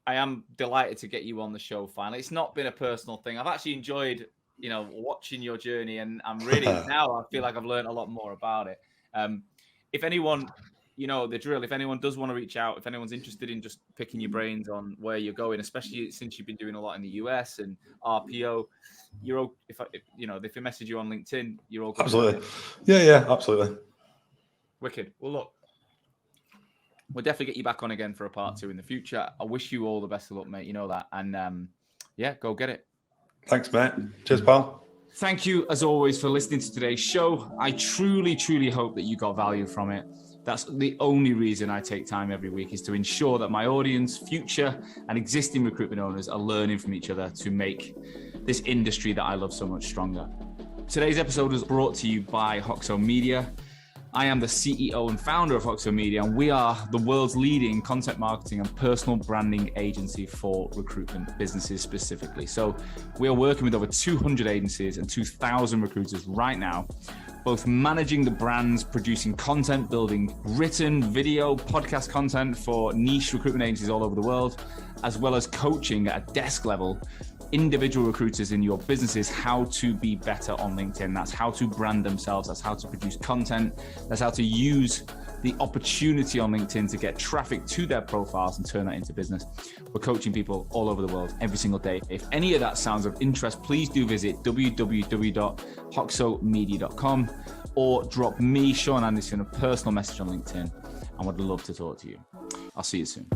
am delighted to get you on the show finally. It's not been a personal thing. I've actually enjoyed, watching your journey, and I'm really now I feel like I've learned a lot more about it. if anyone, you know, the drill, if anyone does want to reach out, if anyone's interested in just picking your brains on where you're going, especially since you've been doing a lot in the US and RPO, you're all, if they message you on LinkedIn, you're all good. Absolutely. Yeah, absolutely. Wicked. Well, look, we'll definitely get you back on again for a part 2 in the future. I wish you all the best of luck, mate. You know that. And yeah, go get it. Thanks, mate. Cheers, pal. Thank you, as always, for listening to today's show. I truly, truly hope that you got value from it. That's the only reason I take time every week, is to ensure that my audience, future and existing recruitment owners, are learning from each other to make this industry that I love so much stronger. Today's episode was brought to you by Voxel Media. I am the CEO and founder of Voxel Media, and we are the world's leading content marketing and personal branding agency for recruitment businesses specifically. So we are working with over 200 agencies and 2,000 recruiters right now, both managing the brands, producing content, building written, video, podcast content for niche recruitment agencies all over the world, as well as coaching at a desk level individual recruiters in your businesses how to be better on LinkedIn. That's how to brand themselves. That's how to produce content. That's how to use the opportunity on LinkedIn to get traffic to their profiles and turn that into business. We're coaching people all over the world every single day. If any of that sounds of interest, please do visit www.voxelmedia.com or drop me, Sean Anderson, a personal message on LinkedIn. I would love to talk to you. I'll see you soon.